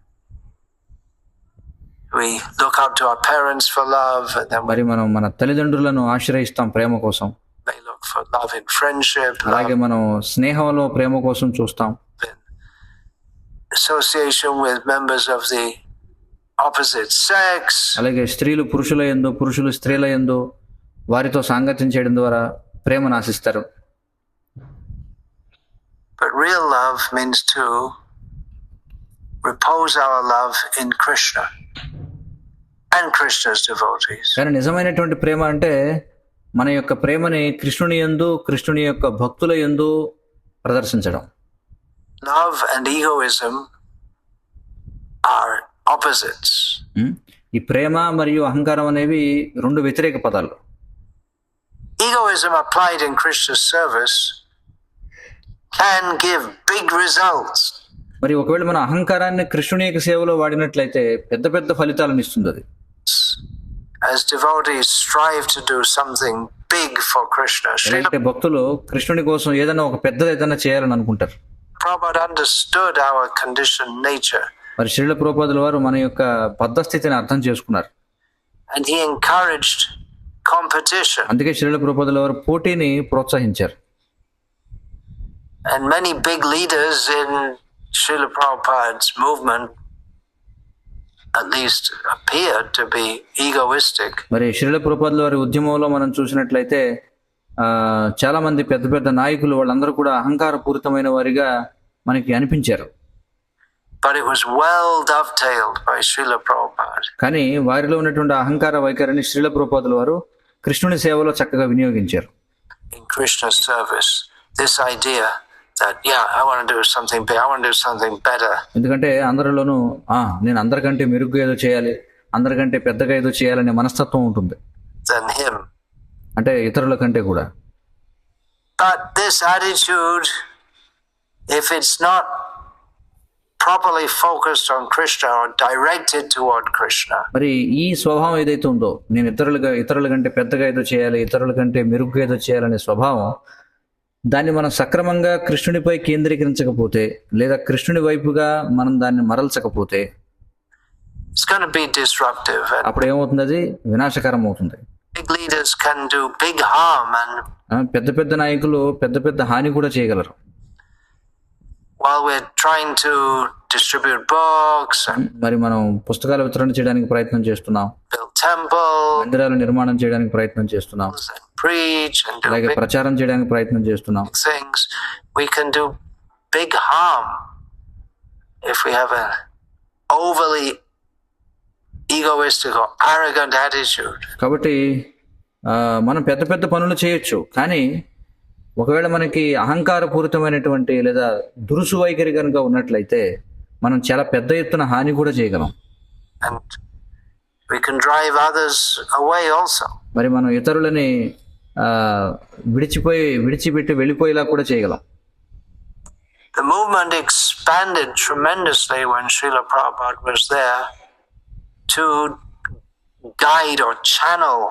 We look up to our parents for love, and then మరి మనం మన తల్లిదండ్రులను ఆశ్రయిస్తాం ప్రేమ కోసం. we look for love in friendship, అలాగే మనం స్నేహంలో ప్రేమ కోసం చూస్తాం. in association with members of the opposite sex. అలాగే స్త్రీలు పురుషుల యందు, పురుషులు స్త్రీల యందు వారితో సాంగత్యం చేయడం ద్వారా ప్రేమను ఆశిస్తారు. But real love means to repose our love in Krishna and Krishna's devotees. కానీ నిజమైనటువంటి ప్రేమ అంటే మన యొక్క ప్రేమని కృష్ణుని యందు, కృష్ణుని యొక్క భక్తుల యందు ప్రదర్శించడం. Love and egoism are opposites. ఈ ప్రేమ మరియు అహంకారం అనేవి రెండు వ్యతిరేక పదాలు. Egoism applied in Krishna's service can give big results. మరి ఒకవేళ మన అహంకారాన్ని కృష్ణుని యొక్క సేవలో వాడినట్లయితే పెద్ద పెద్ద ఫలితాలను ఇస్తుంది అది. As devotees strive to do something big for Krishna, అంటే భక్తులు కృష్ణుని కోసం ఏదైనా ఒక పెద్దది ఏదైనా చేయాలని అనుకుంటారు. Prabhupada understood our conditioned nature. మరి శ్రీల ప్రభుపాదుల వారు మన యొక్క బద్ధస్థితిని అర్థం చేసుకున్నారు. and he encouraged competition. అందుకే శ్రీల ప్రభుపాదుల వారు పోటీని ప్రోత్సహించారు. And many big leaders in Srila Prabhupada's movement at least appeared to be egoistic. మరి శ్రీల ప్రభుపాదుల వారి ఉద్యమంలో మనం చూసినట్లయితే చాలా మంది పెద్ద పెద్ద నాయకులు వాళ్ళందరూ కూడా అహంకారపూరితమైన వారిగా మనకి అనిపించారు. But it was well dovetailed by Srila Prabhupada. కానీ వారిలో ఉన్నటువంటి అహంకార వైఖరిని శ్రీల ప్రభుపాదుల వారు కృష్ణుని సేవలో చక్కగా వినియోగించారు. In Krishna's service, this idea that I want to do something big, I want to do something better. ఎందుకంటే అందరిలోనూ నేను అందరికంటే మెరుగ్గా ఏదో చేయాలి, అందరికంటే పెద్దగా ఏదో చేయాలనే మనస్తత్వం ఉంటుంది. Than him. అంటే ఇతరుల కంటే కూడా. But this attitude, if it's not properly focused on Krishna or directed toward Krishna, మరి ఈ స్వభావం ఏదైతే ఉందో, నేను ఇతరుల కంటే పెద్దగా ఏదో చేయాలి, ఇతరుల కంటే మెరుగ్గా ఏదో చేయాలనే స్వభావం, దాన్ని మనం సక్రమంగా కృష్ణునిపై కేంద్రీకరించకపోతే లేదా కృష్ణుని వైపుగా మనం దాన్ని మరల్చకపోతే it's going to be disruptive. అప్పుడు ఏమవుతుంది? అది వినాశకరం అవుతుంది. Big leaders can do big harm, and పెద్ద పెద్ద నాయకులు పెద్ద పెద్ద హాని కూడా చేయగలరు. while we're trying to distribute books and మరి మనం పుస్తకాలు వితరణ చేయడానికి ప్రయత్నం చేస్తున్నాం, build temples మందిరాలు నిర్మాణం చేయడానికి ప్రయత్నం చేస్తున్నాం, and preach and do అలాగే big ప్రచారం చేయడానికి ప్రయత్నం చేస్తున్నాం. things, we can do big harm if we have an overly egoistic or arrogant attitude. కాబట్టి మనం పెద్ద పెద్ద పనులు చేయొచ్చు, కానీ ఒకవేళ మనకి అహంకారపూరితమైనటువంటి లేదా దురుసు వైఖరి కనుక ఉన్నట్లయితే మనం చాలా పెద్ద ఎత్తున హాని కూడా చేయగలం. And we can drive others away also. మరి మనం ఇతరులని విడిచిపెట్టి వెళ్ళిపోయేలా కూడా చేయగలం. The movement expanded tremendously when Srila Prabhupada was there to guide or channel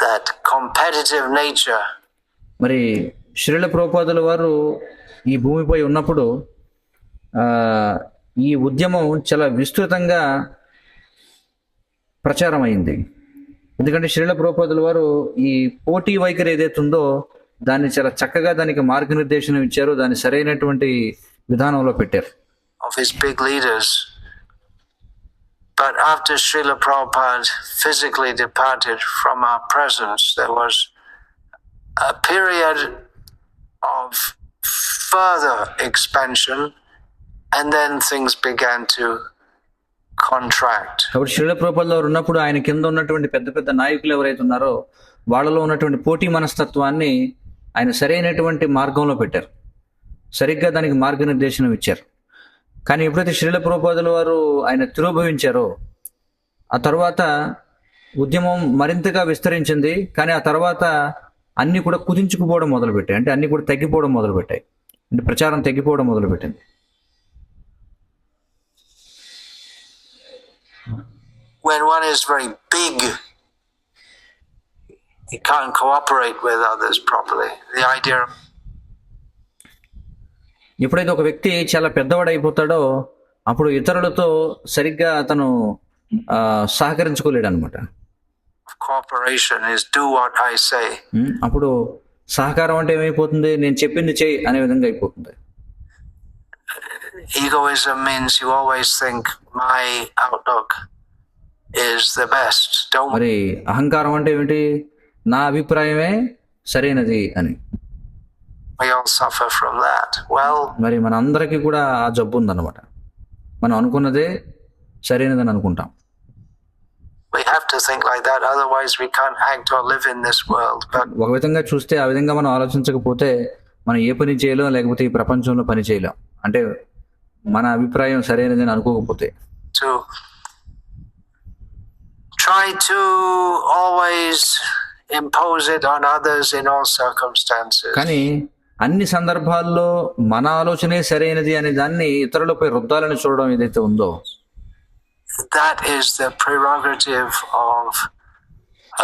that competitive nature. మరి శ్రీల ప్రభుపాదుల వారు ఈ భూమిపై ఉన్నప్పుడు ఈ ఉద్యమం చాలా విస్తృతంగా ప్రచారం అయింది. ఎందుకంటే శ్రీల ప్రభుపాదుల వారు ఈ పోటీ వైఖరి ఏదైతే ఉందో దాన్ని చాలా చక్కగా దానికి మార్గనిర్దేశనం ఇచ్చారు, దాన్ని సరైనటువంటి విధానంలో పెట్టారు. Of his big leaders. But after Srila Prabhupada physically departed from our presence, there was a period of further expansion, and then things began to contract. కాబట్టి శ్రీల ప్రభుపాదుల వారు ఉన్నప్పుడు ఆయన కింద ఉన్నటువంటి పెద్ద పెద్ద నాయకులు ఎవరైతే ఉన్నారో వాళ్ళలో ఉన్నటువంటి పోటీ మనస్తత్వాన్ని ఆయన సరైనటువంటి మార్గంలో పెట్టారు, సరిగ్గా దానికి మార్గనిర్దేశనం ఇచ్చారు. కానీ ఎప్పుడైతే శ్రీల ప్రభుపాదుల వారు ఆయన తిరోభవించారో ఆ తర్వాత ఉద్యమం మరింతగా విస్తరించింది. కానీ ఆ తర్వాత అన్ని కూడా కుదించుకుపోవడం మొదలుపెట్టాయి, అంటే అన్ని కూడా తగ్గిపోవడం మొదలుపెట్టాయి, అంటే ప్రచారం తగ్గిపోవడం మొదలుపెట్టింది. When one is very big, he can't cooperate with others properly. The idea ఎప్పుడైతే ఒక వ్యక్తి చాలా పెద్దవాడు అయిపోతాడో అప్పుడు ఇతరులతో సరిగ్గా అతను సహకరించుకోలేడు అనమాట. cooperation is do what I say. అప్పుడు సహకారం అంటే ఏమైపోతుంది? నేను చెప్పింది చెయ్యి అనే విధంగా అయిపోతుంది. Egoism means you always think my outlook is the best. Don't. మరి అహంకారం అంటే ఏమిటి? నా అభిప్రాయమే సరైనది అని. We all suffer from that. Well, మరి మన అందరికీ కూడా ఆ జబ్బు ఉందన్నమాట. మనం అనుకున్నదే సరైనదని అనుకుంటాం. we have to think like that, otherwise we can't act or live in this world. But ఒక విధంగా చూస్తే ఆ విధంగా మనం ఆలోచించకపోతే మనం ఏ పని చేయలేం, లేకపోతే ఈ ప్రపంచంలో పని చేయలేం. అంటే మన అభిప్రాయం సరైనదని అనుకోకపోతే. to try to always impose it on others in all circumstances. కానీ అన్ని సందర్భాల్లో మన ఆలోచనే సరైనది అనే దాన్ని ఇతరులపై రుద్దాలని చూడడం ఏదైతే ఉందో, that is the prerogative of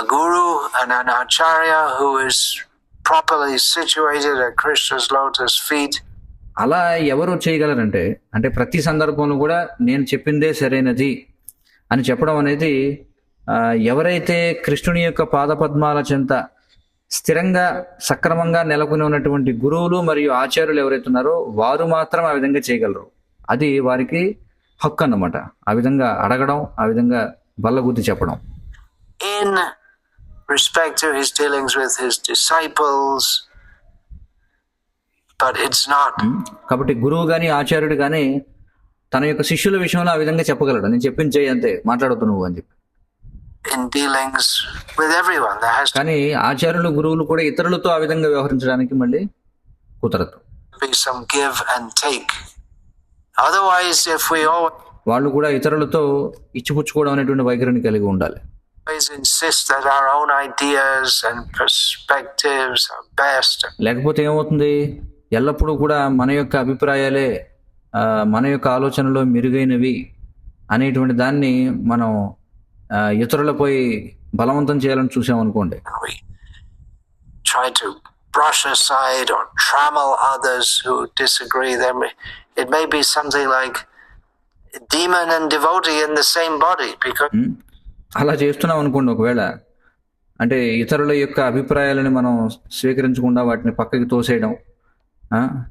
a guru and an acharya who is properly situated at Krishna's lotus feet, అలా ఎవరు చేయగలరంటే, అంటే ప్రతి సందర్భంలో కూడా నేను చెప్పిందే సరైనది అని చెప్పడం అనేది ఎవరైతే కృష్ణుని యొక్క పాదపద్మాల చెంత స్థిరంగా సక్రమంగా నెలకొని ఉన్నటువంటి గురువులు మరియు ఆచార్యులు ఎవరైతే ఉన్నారో వారు మాత్రం ఆ విధంగా చేయగలరు. అది వారికి హక్కు అన్నమాట. ఆ విధంగా అడగడం, ఆ విధంగా బల్లగుద్ది చెప్పడం. In respect to his dealings with his disciples, but it's not కాబట్టి గురువు గాని ఆచార్యుడు గాని తన యొక్క శిష్యుల విషయంలో ఆ విధంగా చెప్పగలడు. నేను చెప్పింది చేయి అంతే, మాట్లాడొద్దు నువ్వు అని చెప్పి. in dealings with everyone. There has to కానీ ఆచార్యులు గురువులు కూడా ఇతరులతో ఆ విధంగా వ్యవహరించడానికి మళ్ళీ కుదరదు. be some give and take. Otherwise, if we వాళ్ళు కూడా ఇతరులతో ఇచ్చిపుచ్చుకోవడం అనేటువంటి వైఖరిని కలిగి ఉండాలి. always insist that our own ideas and perspectives are best, లేకపోతే ఏమవుతుంది, ఎల్లప్పుడూ కూడా మన యొక్క అభిప్రాయాలే మన యొక్క ఆలోచనలో మెరుగైనవి అనేటువంటి దాన్ని మనం ఇతరులపై బలవంతం చేయాలని చూసామనుకోండి, we try to brush aside or trammel others who disagree, then it may be something like demon and devotee in the same body, because అలా చేస్తున్నాం అనుకోండి. ఒకవేళ అంటే ఇతరుల యొక్క అభిప్రాయాలని మనం స్వీకరించకుండా వాటిని పక్కకి తోసేయడం,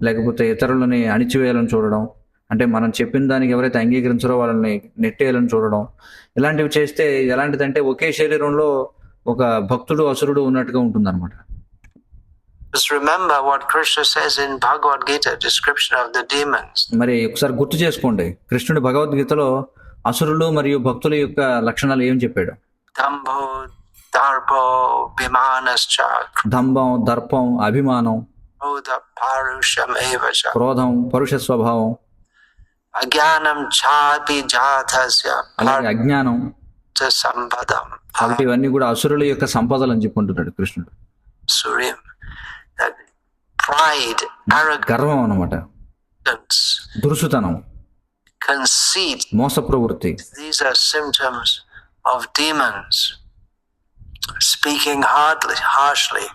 లేకపోతే ఇతరులని అణిచివేయాలని చూడడం, అంటే మనం చెప్పిన దానికి ఎవరైతే అంగీకరించారో వాళ్ళని నెట్టేయాలని చూడడం, ఇలాంటివి చేస్తే ఎలాంటిదంటే ఒకే శరీరంలో ఒక భక్తుడు అసురుడు ఉన్నట్టుగా ఉంటుంది అనమాట. just remember what Krishna says in Bhagavad Gita, description of the demons. మరి ఒకసారి గుర్తు చేసుకోండి, కృష్ణుడి భగవద్గీతలో అసురులు మరియు భక్తుల యొక్క లక్షణాలు ఏం చెప్పాడు. Dambho, darpo, vimanascha, దంభం, దర్పం, అభిమానం, krodha, parusham evacha, క్రోధం, పరుష స్వభావం, ajnanam chapi jathasya, అలాగే అజ్ఞానం. parta sampadam, కాబట్టి ఇవన్నీ కూడా అసురుల యొక్క సంపదలు అని చెప్పుకుంటున్నాడు కృష్ణుడు. surim, that pride, గర్వం అన్నమాట, arrogance, దురుసుతనం, conceit, మోస ప్రవృత్తి. these are symptoms of demons. Speaking harshly,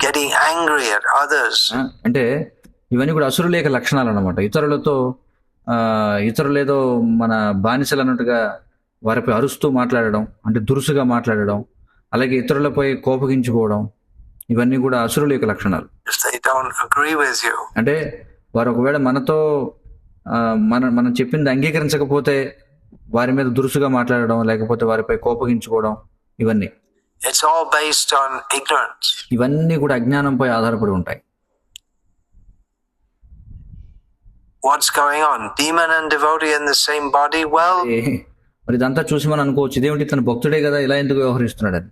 getting angry at others. అంటే ఇవన్నీ కూడా అసురుల యొక్క లక్షణాలు అన్నమాట. ఇతరులేదో మన బానిసలు అన్నట్టుగా వారిపై అరుస్తూ మాట్లాడడం, అంటే దురుసుగా మాట్లాడడం, అలాగే ఇతరులపై కోపగించుకోవడం, ఇవన్నీ కూడా అసురుల యొక్క లక్షణాలు. If they don't agree with you, అంటే వారు ఒకవేళ మనతో మనం చెప్పింది అంగీకరించకపోతే వారి మీద దురుసుగా మాట్లాడడం, లేకపోతే వారిపై కోపగించుకోవడం, ఇవన్నీ it's all based on ignorance. ఇవన్నీ కూడా అజ్ఞానంపై ఆధారపడి ఉంటాయి. What's going on? Demon and devotee in the same body? Well, మరి ఇదంతా చూసి మనం అనుకోవచ్చు, ఇదేమిటి తన భక్తుడే కదా, ఇలా ఎందుకు వ్యవహరిస్తున్నాడు అని.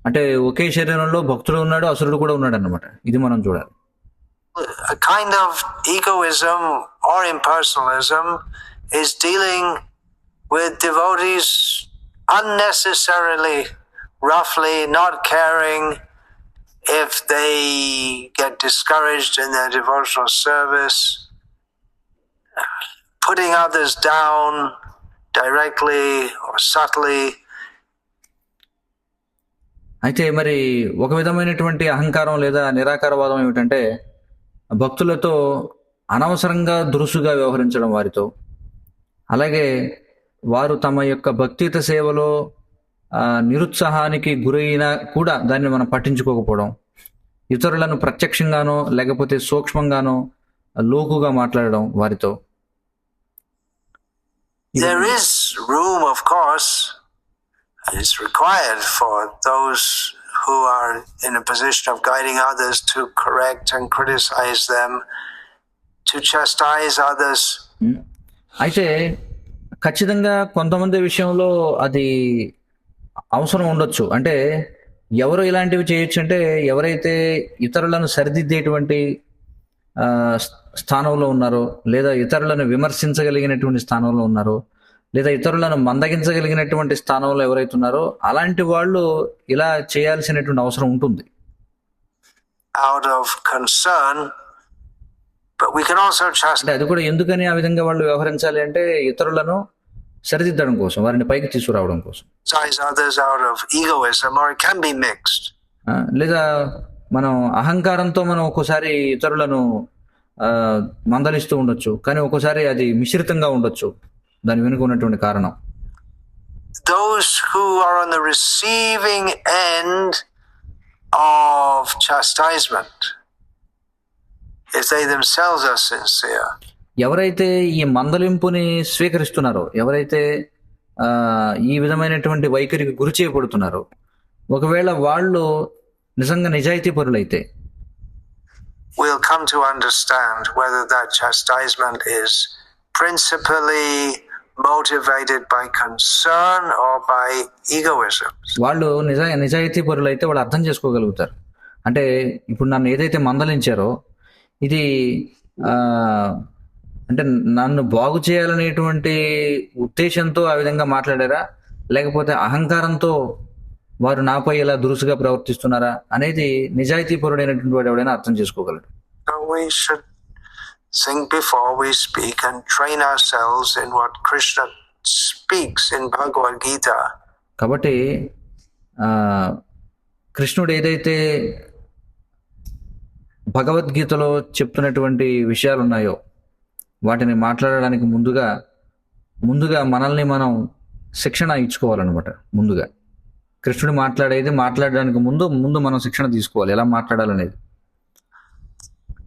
అంటే ఒకే శరీరంలో భక్తుడు ఉన్నాడు, అసురుడు కూడా ఉన్నాడు అన్నమాట. ఇది మనం చూడాలి. a kind of egoism or impersonalism is dealing with devotees unnecessarily roughly, not caring if they get discouraged in their devotional service, putting others down directly or subtly. అయితే మరి ఒక విధమైనటువంటి అహంకారం లేదా నిరాకారవాదం ఏమిటంటే భక్తులతో అనవసరంగా దురుసుగా వ్యవహరించడం వారితో, అలాగే వారు తమ యొక్క భక్తియుత సేవలో నిరుత్సాహానికి గురైనా కూడా దాన్ని మనం పట్టించుకోకపోవడం, ఇతరులను ప్రత్యక్షంగానో లేకపోతే సూక్ష్మంగానో లోకుగా మాట్లాడడం వారితో. There is room, of course, it's required for those who are in a position of guiding others to correct and criticize them, to chastise others. అయితే ఖచ్చితంగా కొంతమంది విషయంలో అది అవసరం ఉండొచ్చు. అంటే ఎవరు ఇలాంటివి చేయొచ్చు అంటే ఎవరైతే ఇతరులను సరిదిద్దేటువంటి స్థానంలో ఉన్నారో, లేదా ఇతరులను విమర్శించగలిగినటువంటి స్థానంలో ఉన్నారో, లేదా ఇతరులను మందగించగలిగినటువంటి స్థానంలో ఎవరైతే ఉన్నారో అలాంటి వాళ్ళు ఇలా చేయాల్సినటువంటి అవసరం ఉంటుంది. Out of concern, but we can also అంటే అది కూడా ఎందుకని ఆ విధంగా వాళ్ళు వ్యవహరించాలి అంటే ఇతరులను సరిదిద్దడం కోసం, వారిని పైకి తీసుకురావడం కోసం. chastise others out of egoism, or it can be mixed. లేదా మనం అహంకారంతో మనం ఒక్కోసారి ఇతరులను మందలిస్తూ ఉండొచ్చు, కానీ ఒక్కోసారి అది మిశ్రితంగా ఉండొచ్చు. దాని వెనుక ఉన్నటువంటి కారణం those who are on the receiving end of chastisement, if they themselves are sincere, ఎవరైతే ఈ మందలింపుని స్వీకరిస్తున్నారో, ఎవరైతే ఈ విధమైనటువంటి వైఖరికి గురి చేయబడుతున్నారో, ఒకవేళ వాళ్ళు నిజంగా నిజాయితీ పరులైతే we'll come to understand whether that chastisement is principally motivated by concern or by egoism. వాళ్ళు నిజాయితీ పరులైతే వాళ్ళు అర్థం చేసుకోగలుగుతారు. అంటే ఇప్పుడు నన్ను ఏదైతే మందలించారో ఇది అంటే నన్ను బాగు చేయాలనేటువంటి ఉద్దేశంతో ఆ విధంగా మాట్లాడారా, లేకపోతే అహంకారంతో వారు నాపై ఇలా దురుసుగా ప్రవర్తిస్తున్నారా అనేది నిజాయితీ పరుడైనటువంటి వాడు ఎవడైనా అర్థం చేసుకోగలడు. So we should think before we speak and train ourselves in what Krishna speaks in Bhagavad Gita. కాబట్టి కృష్ణుడు ఏదైతే భగవద్గీతలో చెప్తున్నటువంటి విషయాలు ఉన్నాయో వాటిని మాట్లాడడానికి ముందుగా మనల్ని మనం శిక్షణ ఇచ్చుకోవాలన్నమాట. ముందుగా కృష్ణుడు మాట్లాడడానికి ముందు మనం శిక్షణ తీసుకోవాలి, ఎలా మాట్లాడాలనేది.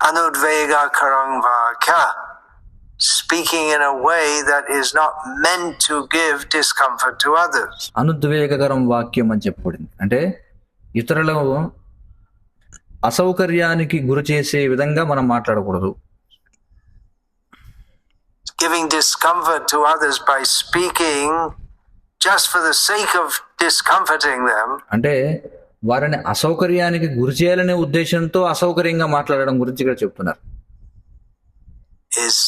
Anudvega karangvakya, speaking in a way that is not meant to give discomfort to others. అనుద్వేగకరం వాక్యం అని చెప్పబడింది. అంటే ఇతరుల అసౌకర్యానికి గురి చేసే విధంగా మనం మాట్లాడకూడదు. Giving discomfort to others by speaking just for the sake of discomforting them. అంటే వారిని అసౌకర్యానికి గురి చేయాలనే ఉద్దేశంతో అసౌకర్యంగా మాట్లాడడం గురించి ఇక్కడ చెప్తున్నారు. Is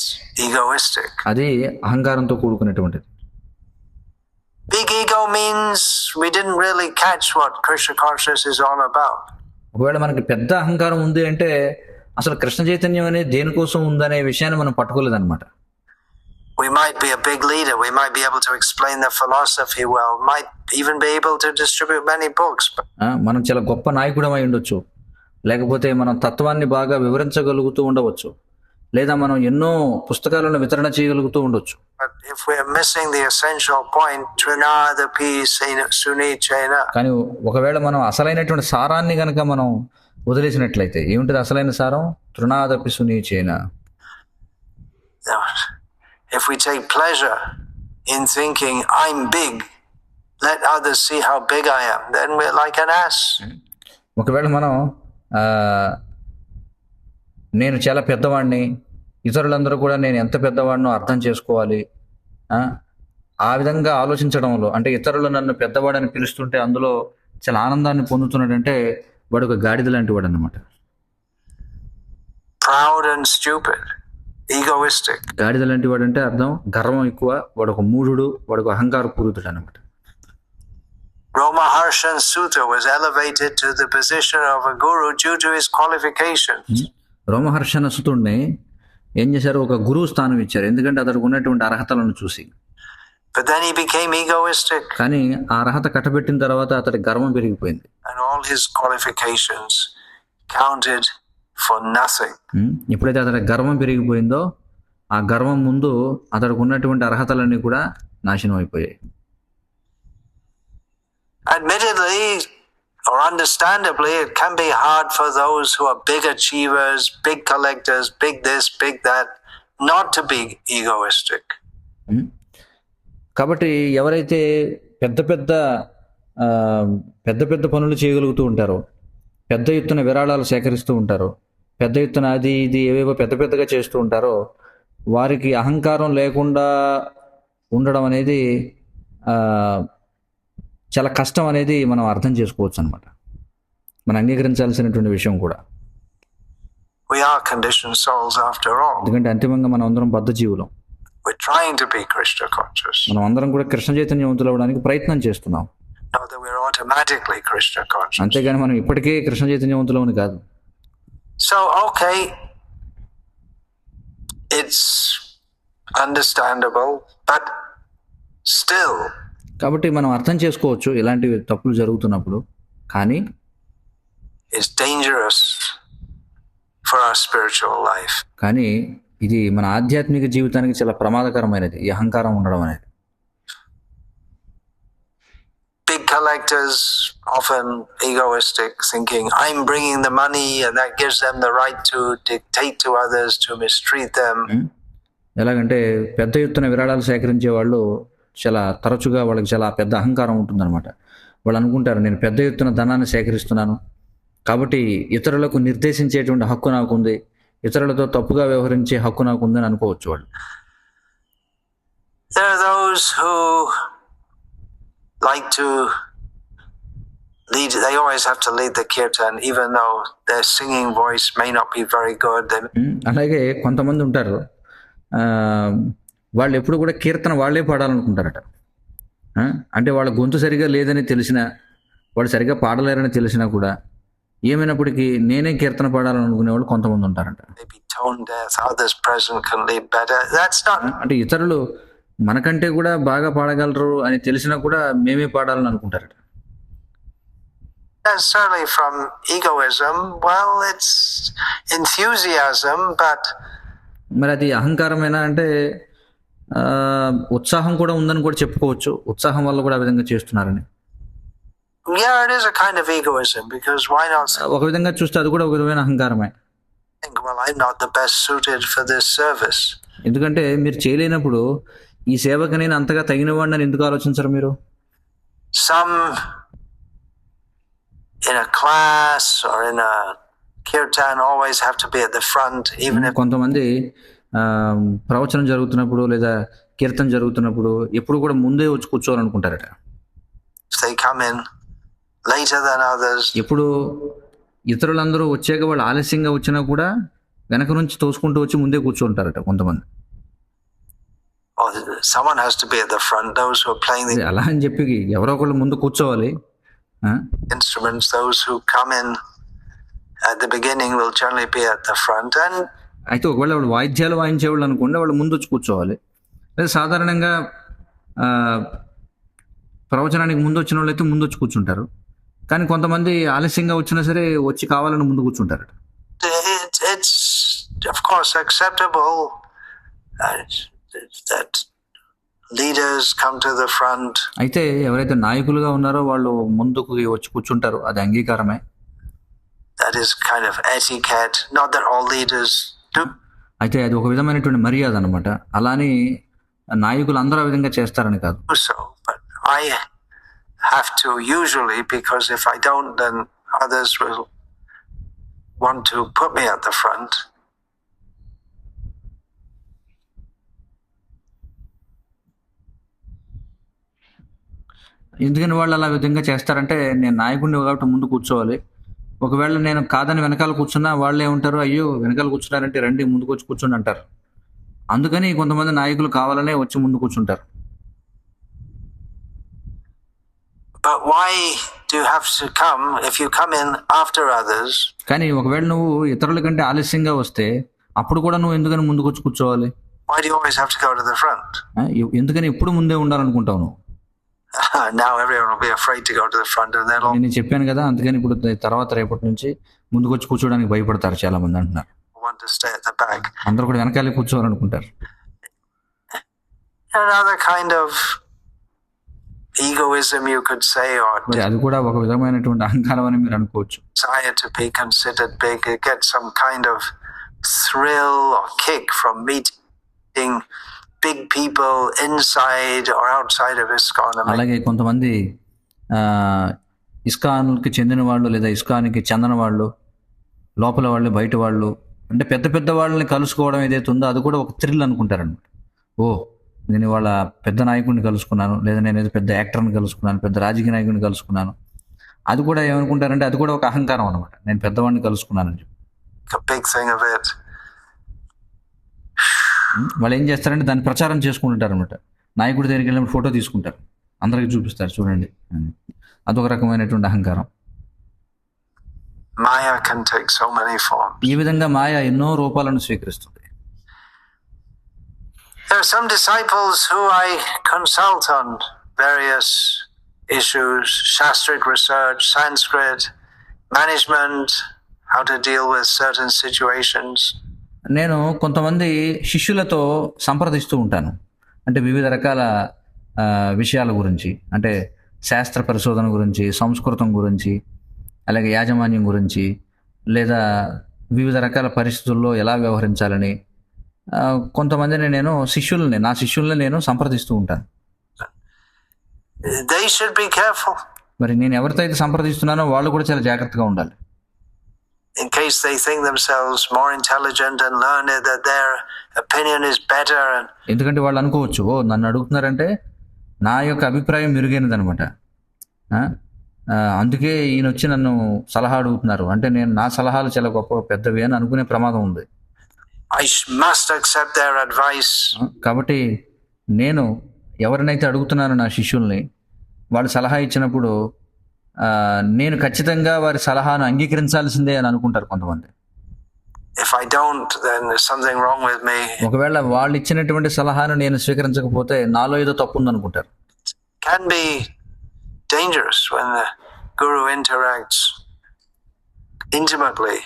egoistic. అది అహంకారంతో కూడుకున్నటువంటిది. Big ego means we didn't really catch what Krishna consciousness is all about. ఒకవేళ మనకి పెద్ద అహంకారం ఉంది అంటే అసలు కృష్ణ చైతన్యం అనేది దేనికోసం ఉందనే విషయాన్ని మనం పట్టుకోలేదన్నమాట. We might be a big leader, we might be able to explain the philosophy well, might even be able to distribute many books. మనం చాలా గొప్ప నాయకుడం అయి ఉండొచ్చు, లేకపోతే మనం తత్వాన్ని బాగా వివరించగలుగుతూ ఉండవచ్చు, లేదా మనం ఎన్నో పుస్తకాలను వితరణ చేయగలుగుతూ ఉండొచ్చు. But if we are missing the essential point, trinadapi sunichena. కానీ ఒకవేళ మనం అసలైనటువంటి సారాన్ని గనక మనం వదిలేసినట్లయితే ఏమిటిది అసలైన సారం? తృణాదపి సునీచేన. If we take pleasure in thinking I'm big, let others see how big I am, then we're like an ass. ఒకవేళ మనం నేను చాలా పెద్దవాడిని, ఇతరులందరూ కూడా నేను ఎంత పెద్దవాడినో అర్థం చేసుకోవాలి, ఆ విధంగా ఆలోచించడంలో, అంటే ఇతరులు నన్ను పెద్దవాడని పిలుస్తుంటే అందులో చాలా ఆనందాన్ని పొందుతున్నాడంటే వాడు ఒక గాడిద లాంటి వాడు అన్నమాట. Proud and stupid, egoistic. గాడిద లాంటి వాడు అంటే అర్థం గర్వం ఎక్కువ, వాడు ఒక మూఢుడు, వాడు ఒక అహంకార పూరితుడు అన్నమాట. Romaharshan Sutta was elevated to the position of a guru due to his qualifications. రోమహర్షణ సుతుడిని ఏం చేశారు? ఒక గురువు స్థానం ఇచ్చారు, ఎందుకంటే అతడికి ఉన్నటువంటి అర్హతలను చూసి. But then he became egoistic. కానీ ఆ అర్హత కట్టబెట్టిన తర్వాత అతడి గర్వం పెరిగిపోయింది. And all his qualifications counted for nothing. ఎప్పుడైతే అతడి గర్వం పెరిగిపోయిందో ఆ గర్వం ముందు అతడికి ఉన్నటువంటి అర్హతలన్నీ కూడా నాశనం అయిపోయాయి. Admittedly or understandably, it can be hard for those who are big achievers, big collectors, big this, big that, not to be egoistic. కాబట్టి ఎవరైతే పెద్ద పెద్ద పనులు చేయగలుగుతూ ఉంటారో, పెద్ద ఎత్తున విరాళాలు సేకరిస్తూ ఉంటారో, పెద్ద ఎత్తున అది ఇది ఏవేవో పెద్దగా చేస్తూ ఉంటారో, వారికి అహంకారం లేకుండా ఉండడం అనేది చాలా కష్టం అనేది మనం అర్థం చేసుకోవచ్చు అనమాట. మనం అంగీకరించాల్సినటువంటి విషయం కూడా. We are conditioned souls after all. ఎందుకంటే అంతిమంగా మనం అందరం బద్ధ జీవులం. We're trying to be Krishna conscious. మనం అందరం కూడా కృష్ణ చైతన్యవంతులు అవ్వడానికి ప్రయత్నం చేస్తున్నాం. Not that we're automatically Krishna conscious. అంతేగాని మనం ఇప్పటికే కృష్ణ చైతన్యవంతులమని కాదు. So, okay, it's understandable, but still. కాబట్టి మనం అర్థం చేసుకోవచ్చు ఇలాంటి తప్పులు జరుగుతున్నప్పుడు, కానీ it's dangerous for our spiritual life. కానీ ఇది మన ఆధ్యాత్మిక జీవితానికి చాలా ప్రమాదకరమైనది, ఈ అహంకారం ఉండడం అనేది. Big collectors, often egoistic, thinking, I'm bringing the money and that gives them the right to dictate to others, to mistreat them. ఎలాగంటే పెద్ద ఎత్తున విరాళాలు సేకరించే వాళ్ళు చాలా తరచుగా వాళ్ళకి చాలా పెద్ద అహంకారం ఉంటుందన్నమాట. వాళ్ళు అనుకుంటారు, నేను పెద్ద ఎత్తున ధనాన్ని సేకరిస్తున్నాను కాబట్టి ఇతరులకు నిర్దేశించేటువంటి హక్కు నాకుంది, ఇతరులతో తప్పుగా వ్యవహరించే హక్కు నాకుందని అనుకోవచ్చు వాళ్ళు. There are those who like to lead, they always have to lead the kirtan even though their singing voice may not be very good. అలాగే కొంతమంది ఉంటారు, వాళ్ళు ఎప్పుడు కూడా కీర్తన వాళ్ళే పాడాలనుకుంటారట. అంటే వాళ్ళ గొంతు సరిగా లేదని తెలిసినా, వాళ్ళు సరిగా పాడలేరని తెలిసినా కూడా ఏమైనప్పటికీ నేనే కీర్తన పాడాలనుకునే వాళ్ళు కొంతమంది ఉంటారంట. అంటే ఇతరులు మనకంటే కూడా బాగా పాడగలరు అని తెలిసినా కూడా మేమే పాడాలని అనుకుంటారట. Certainly from egoism, well, it's enthusiasm, but మరి అది అహంకారమేనా అంటే ఉత్సాహం కూడా ఉందని కూడా చెప్పుకోవచ్చు. ఉత్సాహం వల్ల కూడా ఆ విధంగా చేస్తున్నారని. Yeah, it is a kind of egoism because why not ఒక విధంగా చూస్తే అది కూడా ఒక విధమైన అహంకారమే. think, well, I'm not the best suited for this service. ఎందుకంటే మీరు చేయలేనప్పుడు ఈ సేవకు నేను అంతగా తగినవాడిని అని ఎందుకు ఆలోచించరు మీరు? Some in a class or in a kirtan always have to be at the front, even if కొంతమంది ప్రవచనం జరుగుతున్నప్పుడు లేదా కీర్తన జరుగుతున్నప్పుడు ఎప్పుడు కూడా ముందే వచ్చి కూర్చోవాలనుకుంటారట. they come in later than others. ఎప్పుడు ఇతరులందరూ వచ్చాక వాళ్ళు ఆలస్యంగా వచ్చినా కూడా వెనక నుంచి తోసుకుంటూ వచ్చి ముందే కూర్చుంటారట కొంతమంది. Or someone has to be at the front, those who are playing the అలా అని చెప్పి ఎవరో ఒకళ్ళు ముందు కూర్చోవాలి. instruments, those who come in at the beginning will generally be at the front. And అయితే ఒకవేళ వాళ్ళు వాయిద్యాలు వాయించేవాళ్ళు అనుకోండి, వాళ్ళు ముందు వచ్చి కూర్చోవాలి. లేదా సాధారణంగా ప్రవచనానికి ముందు వచ్చిన వాళ్ళు అయితే ముందు వచ్చి కూర్చుంటారు. కానీ కొంతమంది ఆలస్యంగా వచ్చినా సరే వచ్చి కావాలని ముందు కూర్చుంటారు. it's of course acceptable that leaders come to the front. అయితే ఎవరైతే నాయకులుగా ఉన్నారో వాళ్ళు ముందుకు వచ్చి కూర్చుంటారు, అది అంగీకారమే. That is kind of etiquette, not that all leaders do. అయితే అది ఒక విధమైనటువంటి మర్యాద అన్నమాట. అలాని నాయకులు అందరూ ఆ విధంగా చేస్తారని కాదు. So, but I have to usually, because if I don't, then others will want to put me at the front. ఎందుకని వాళ్ళు అలా విధంగా చేస్తారంటే, నేను నాయకుడిని కాబట్టి ముందు కూర్చోవాలి. ఒకవేళ నేను కాదని వెనకాల కూర్చున్నా వాళ్ళు ఏమంటారు, అయ్యో వెనకాల కూర్చున్నారంటే రండి ముందుకు వచ్చి కూర్చోండి అంటారు. అందుకని కొంతమంది నాయకులు కావాలనే వచ్చి ముందు కూర్చుంటారు. But why do you have to come if you come in after others? కానీ ఒకవేళ నువ్వు ఇతరుల కంటే ఆలస్యంగా వస్తే అప్పుడు కూడా నువ్వు ఎందుకని ముందుకు వచ్చి కూర్చోవాలి? Why do you always have to go to the front? ఎందుకని ఎప్పుడు ముందే ఉండాలనుకుంటావు నువ్వు? Now everyone will be afraid to go to the front, and then నేను చెప్పాను కదా, అందుకని ఇప్పుడు తర్వాత రేపటి నుంచి ముందుకు వచ్చి కూర్చోడానికి భయపడతారు చాలా మంది అంటున్నారు. want to stay at the back. అందరూ కూడా వెనకాలే కూర్చోవాలనుకుంటారు. Another kind of egoism you could say, or మరి అది కూడా ఒక విధమైనటువంటి అహంకారం అని మీరు అనుకోవచ్చు. desire to be considered big, you get some kind of thrill or kick from meeting big people inside or outside of ISKCON. అలాగే కొంతమంది ఇస్కాన్కి చెందిన వాళ్ళు లేదా ఇస్కాన్కి చెందిన వాళ్ళు, లోపల వాళ్ళు బయట వాళ్ళు, అంటే పెద్ద పెద్ద వాళ్ళని కలుసుకోవడం ఏదైతే ఉందో అది కూడా ఒక థ్రిల్ అనుకుంటారనమాట. ఓ నేను ఇవాళ పెద్ద నాయకుడిని కలుసుకున్నాను, లేదా నేను ఏదో పెద్ద యాక్టర్ని కలుసుకున్నాను, పెద్ద రాజకీయ నాయకుడిని కలుసుకున్నాను, అది కూడా ఏమనుకుంటారంటే అది కూడా ఒక అహంకారం అనమాట. నేను పెద్దవాడిని కలుసుకున్నానని చెప్పి A big thing of it. వాళ్ళు ఏం చేస్తారంటే దాన్ని ప్రచారం చేసుకుంటుంటారు అనమాట. నాయకుడి దగ్గరికి వెళ్ళినప్పుడు ఫోటో తీసుకుంటారు, అందరికి చూపిస్తారు, చూడండి అని. అదొక రకమైనటువంటి అహంకారం. Maya can take so many forms. ఈ విధంగా మాయ ఎన్నో రూపాలను స్వీకరిస్తుంది. There are some disciples who I consult on various issues, Shastric research, Sanskrit, management, how to deal with certain situations. నేను కొంతమంది శిష్యులతో సంప్రదిస్తూ ఉంటాను. అంటే వివిధ రకాల విషయాల గురించి, అంటే శాస్త్ర పరిశోధన గురించి, సంస్కృతం గురించి, అలాగే యాజమాన్యం గురించి, లేదా వివిధ రకాల పరిస్థితుల్లో ఎలా వ్యవహరించాలని కొంతమందిని నా శిష్యుల్ని నేను సంప్రదిస్తూ ఉంటాను. They should be careful. మరి నేను ఎవరితో అయితే సంప్రదిస్తున్నానో వాళ్ళు కూడా చాలా జాగ్రత్తగా ఉండాలి. In case they think themselves more intelligent and learned, that their opinion is better. ఎందుకంటే వాళ్ళు అనుకోవచ్చు, నన్ను అడుగుతున్నారంటే నా యొక్క అభిప్రాయం మెరుగైనదనమాట, అందుకే ఈయన వచ్చి నన్ను సలహా అడుగుతున్నారు అంటే నా సలహాలు చాలా గొప్ప పెద్దవి అని అనుకునే ప్రమాదం ఉంది. I must accept their advice. కాబట్టి నేను ఎవరినైతే అడుగుతున్నానో నా శిష్యుల్ని, వాళ్ళు సలహా ఇచ్చినప్పుడు నేను ఖచ్చితంగా వారి సలహాను అంగీకరించాల్సిందే అని అనుకుంటారు కొంతమంది. If I don't, then there's something wrong with me. ఒకవేళ వాళ్ళు ఇచ్చినటువంటి సలహాను నేను స్వీకరించకపోతే నాలో ఏదో తప్పు ఉందనుకుంటారు. Can be dangerous when the guru interacts intimately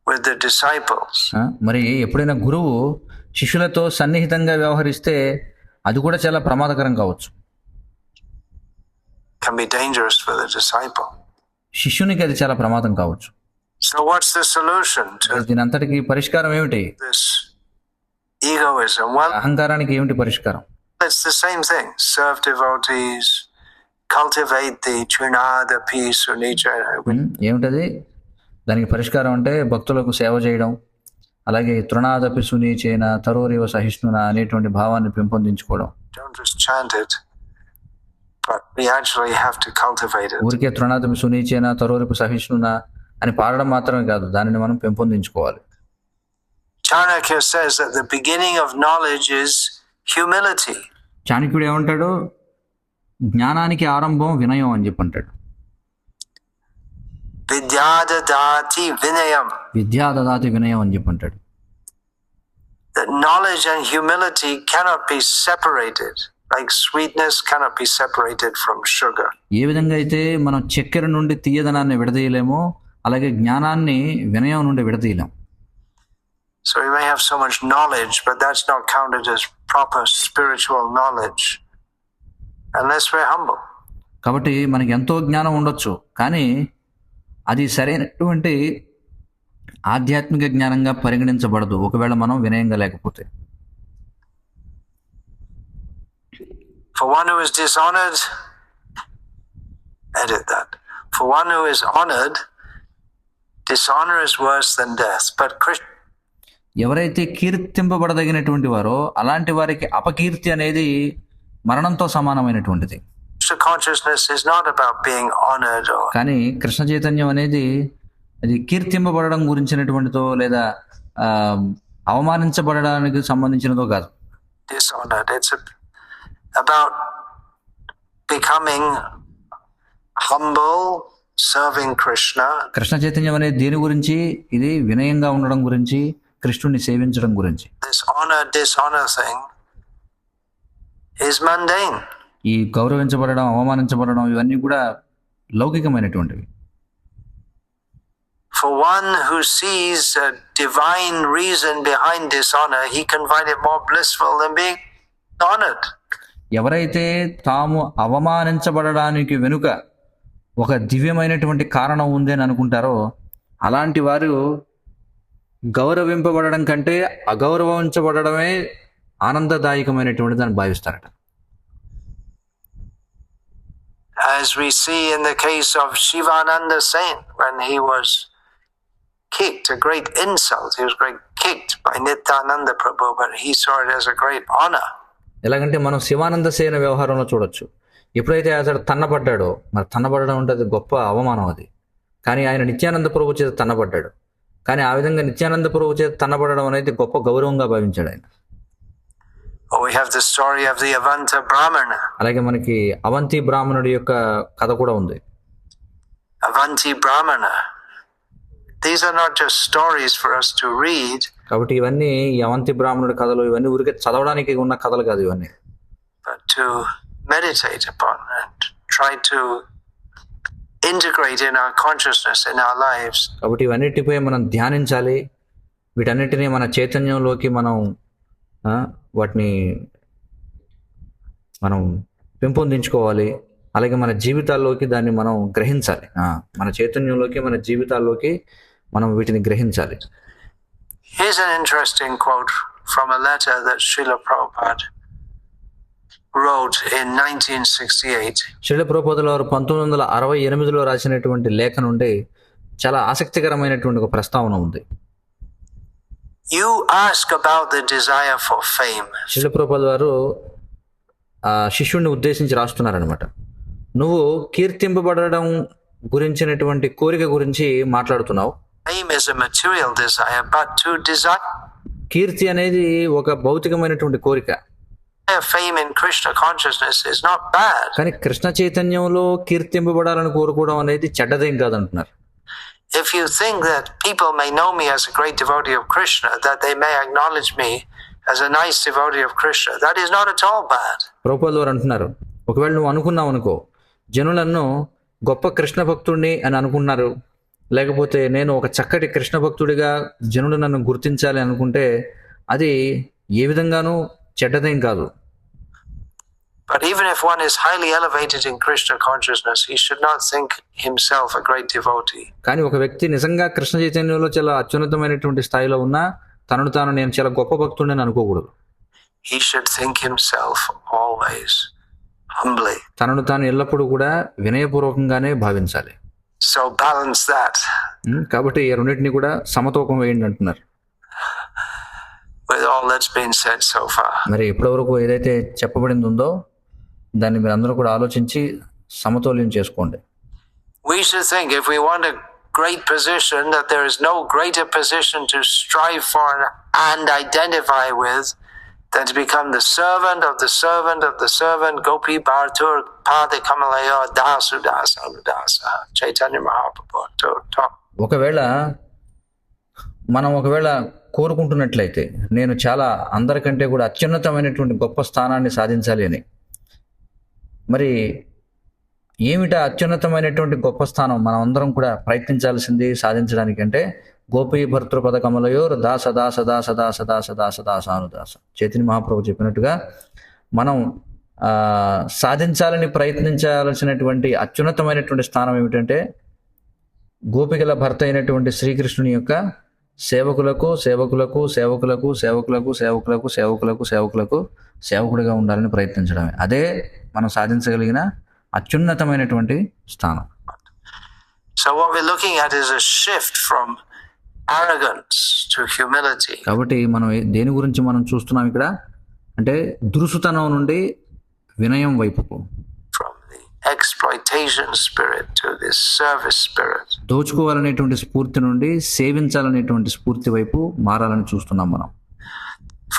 with the disciples. మరి ఎప్పుడైనా గురువు శిష్యులతో సన్నిహితంగా వ్యవహరిస్తే అది కూడా చాలా ప్రమాదకరం కావచ్చు. Can be dangerous for the disciple. శిష్యునికి అది చాలా ప్రమాదం కావచ్చు. So what's the solution to దీని అంతటికి పరిష్కారం ఏమిటి? this egoism? Well, అహంకారానికి ఏమిటి పరిష్కారం? it's the same thing. Serve devotees, cultivate the trinada peace unicca. ఏమిటది? దానికి పరిష్కారం అంటే భక్తులకు సేవ చేయడం, అలాగే తృణాదపి సునీచేన తరోరివ సహిష్ణున అనేటువంటి భావాన్ని పెంపొందించుకోవడం. Don't just chant it, but we actually have to cultivate it. ఊరికే తృణాదపి సునీచేన తరోరిపు సహిష్ణున అని పాడడం మాత్రమే కాదు, దానిని మనం పెంపొందించుకోవాలి. Chanakya says that the beginning of knowledge is humility. చాణక్యుడు ఏమంటాడు? జ్ఞానానికి ఆరంభం వినయం అని చెప్పి అంటాడు. Vidyadadati vinayam. విద్యా దదాతి వినయం అని చెప్పి అంటాడు. That knowledge and humility cannot be separated. Like sweetness cannot be separated from sugar. ఏ విధంగా అయితే మనం చక్కెర నుండి తీయదనాన్ని విడదీయలేమో, అలాగే జ్ఞానాన్ని వినయం నుండి విడదీయలేం. So we may have so much knowledge, but that's not counted as proper spiritual knowledge unless we're humble. కాబట్టి మనకి ఎంతో జ్ఞానం ఉండొచ్చు, కానీ అది సరైనటువంటి ఆధ్యాత్మిక జ్ఞానంగా పరిగణించబడదు ఒకవేళ మనం వినయంగా లేకపోతే. For one who is dishonored, edit that. For one who is honored, dishonor is worse than death. But ఎవరైతే కీర్తింపబడదగినటువంటి వారో అలాంటి వారికి అపకీర్తి అనేది మరణంతో సమానమైనటువంటిది. Krishna consciousness is not about being honored or. కానీ కృష్ణ చైతన్యం అనేది అది కీర్తింపబడడం గురించినటువంటిదో లేదా అవమానించబడడానికి సంబంధించినదో కాదు. Dishonored. It's about becoming humble, serving Krishna. Krishna చైతన్యం అనేది దేని గురించి? ఇది వినయంగా ఉండడం గురించి, కృష్ణుని సేవించడం గురించి. This honor, dishonor thing is mundane. ఈ గౌరవించబడడం, అవమానించబడడం ఇవన్నీ కూడా లౌకికమైనటువంటివి. For one who sees a divine reason behind dishonor, he can find it more blissful than being honored. ఎవరైతే తాము అవమానించబడడానికి వెనుక ఒక దివ్యమైనటువంటి కారణం ఉంది అని అనుకుంటారో అలాంటి వారు గౌరవింపబడడం కంటే అగౌరవించబడమే ఆనందదాయకమైనటువంటిది అని భావిస్తారట. As we see in the case of Shivananda Sen, when he was kicked, a great insult, he was kicked by Nityananda Prabhu, but he saw it as a great honor. ఎలాగంటే మనం శివానంద సేన వ్యవహారంలో చూడొచ్చు. ఎప్పుడైతే అతడు తన్నబడ్డాడో, మరి తన్నబడడం అంటే అది గొప్ప అవమానం అది. కానీ ఆయన నిత్యానంద ప్రభు చేత తన్నబడ్డాడు. కానీ ఆ విధంగా నిత్యానంద ప్రభు చేత తన్నబడడం అనేది గొప్ప గౌరవంగా భావించాడు ఆయన. We have the story of the Avanta Brahmana. అలాగే మనకి అవంతి బ్రాహ్మణుడి యొక్క కథ కూడా ఉంది. Avanti Brahmana. These are not just stories for us to read. కాబట్టి ఇవన్నీ ఈ అవంతి బ్రాహ్మణుడి కథలు ఇవన్నీ ఊరికే చదవడానికి ఉన్న కథలు కాదు ఇవన్నీ. But to meditate upon and try to integrate in our consciousness, in our lives. కాబట్టి ఇవన్నిటిపై మనం ధ్యానించాలి, వీటన్నిటిని మన చైతన్యంలోకి మనం వాటిని మనం పెంపొందించుకోవాలి. అలాగే మన జీవితాల్లోకి దాన్ని మనం గ్రహించాలి. మన చైతన్యంలోకి, మన జీవితాల్లోకి మనం వీటిని గ్రహించాలి. Here's an interesting quote from a letter that Srila Prabhupada wrote in 1968. Srila ప్రభుపాదుల వారు 1968లో రాసినటువంటి లేఖ నుండి చాలా ఆసక్తికరమైనటువంటి ఒక ప్రస్తావన ఉంది. You ask about the desire for fame. Srila ప్రభుపాదుల వారు శిష్యుడిని ఉద్దేశించి రాస్తున్నారనమాట. నువ్వు కీర్తింపబడడం గురించినటువంటి కోరిక గురించి మాట్లాడుతున్నావు. Fame is a material desire, but to desire కీర్తి అనేది ఒక భౌతికమైనటువంటి కోరిక. Fame in Krishna consciousness is not bad. కానీ కృష్ణ చైతన్యంలో కీర్తింపబడాలని కోరుకోవడం అనేది చెడ్డదేం కాదంటున్నారు. If you think that people may know me as a great devotee of Krishna, that they may acknowledge me as a nice devotee of Krishna, that is not at all bad. ప్రభుపాదుల వారు అంటున్నారు, ఒకవేళ నువ్వు అనుకున్నావు అనుకో, జనులను గొప్ప కృష్ణ భక్తుడిని అని అనుకున్నారు, లేకపోతే నేను ఒక చక్కటి కృష్ణ భక్తుడిగా జనులు నన్ను గుర్తించాలి అనుకుంటే అది ఏ విధంగానూ చెడ్డదేం కాదు. But even if one is highly elevated in Krishna consciousness, he should not think himself a great devotee. కానీ ఒక వ్యక్తి నిజంగా కృష్ణ చైతన్యంలో చాలా అత్యున్నతమైనటువంటి స్థాయిలో ఉన్నా తనను తాను నేను చాలా గొప్ప భక్తుడిని అని అనుకోకూడదు. He should think himself always humbly. తనను తాను ఎల్లప్పుడూ కూడా వినయపూర్వకంగానే భావించాలి. So balance that. కాబట్టి ఈ రెండింటిని కూడా సమతూకం వేయండి అంటున్నారు. With all that's been said so far. మరి ఇప్పటివరకు ఏదైతే చెప్పబడింది ఉందో దాన్ని మీరు అందరూ కూడా ఆలోచించి సమతౌల్యం చేసుకోండి. We should think if we want a great position, that there is no greater position to strive for and identify with than to become the servant of the servant of the servant, Gopi Bhartur Pada Kamalaya Dasu Dasa Anudasa Chaitanya Mahaprabhu. ఒకవేళ కోరుకుంటున్నట్లయితే నేను చాలా అందరికంటే కూడా అత్యున్నతమైనటువంటి గొప్ప స్థానాన్ని సాధించాలి అని, మరి ఏమిటా అత్యున్నతమైనటువంటి గొప్ప స్థానం మనం అందరం కూడా ప్రయత్నించాల్సింది సాధించడానికంటే గోపీ భర్తృపద కమలయోర్ దాస దాస దాస దాస దాస దాస దాసానుదాస. చైతన్య మహాప్రభు చెప్పినట్టుగా మనం సాధించాలని ప్రయత్నించాల్సినటువంటి అత్యున్నతమైనటువంటి స్థానం ఏమిటంటే గోపికల భర్త అయినటువంటి శ్రీకృష్ణుని యొక్క సేవకులకు సేవకులకు సేవకులకు సేవకులకు సేవకులకు సేవకులకు సేవకులకు సేవకుడిగా ఉండాలని ప్రయత్నించడమే. అదే మనం సాధించగలిగిన అత్యున్నతమైనటువంటి స్థానం. So what we're looking at is a shift from arrogance to humility. కాబట్టి మనం దేని గురించి మనం చూస్తున్నాం ఇక్కడ అంటే దురుసుతనం నుండి వినయం వైపుకు, from the exploitation spirit to this service spirit. దోచుకోవాలనేటువంటి స్ఫూర్తి నుండి సేవించాలనేటువంటి స్ఫూర్తి వైపు మారాలని చూస్తున్నాం మనం.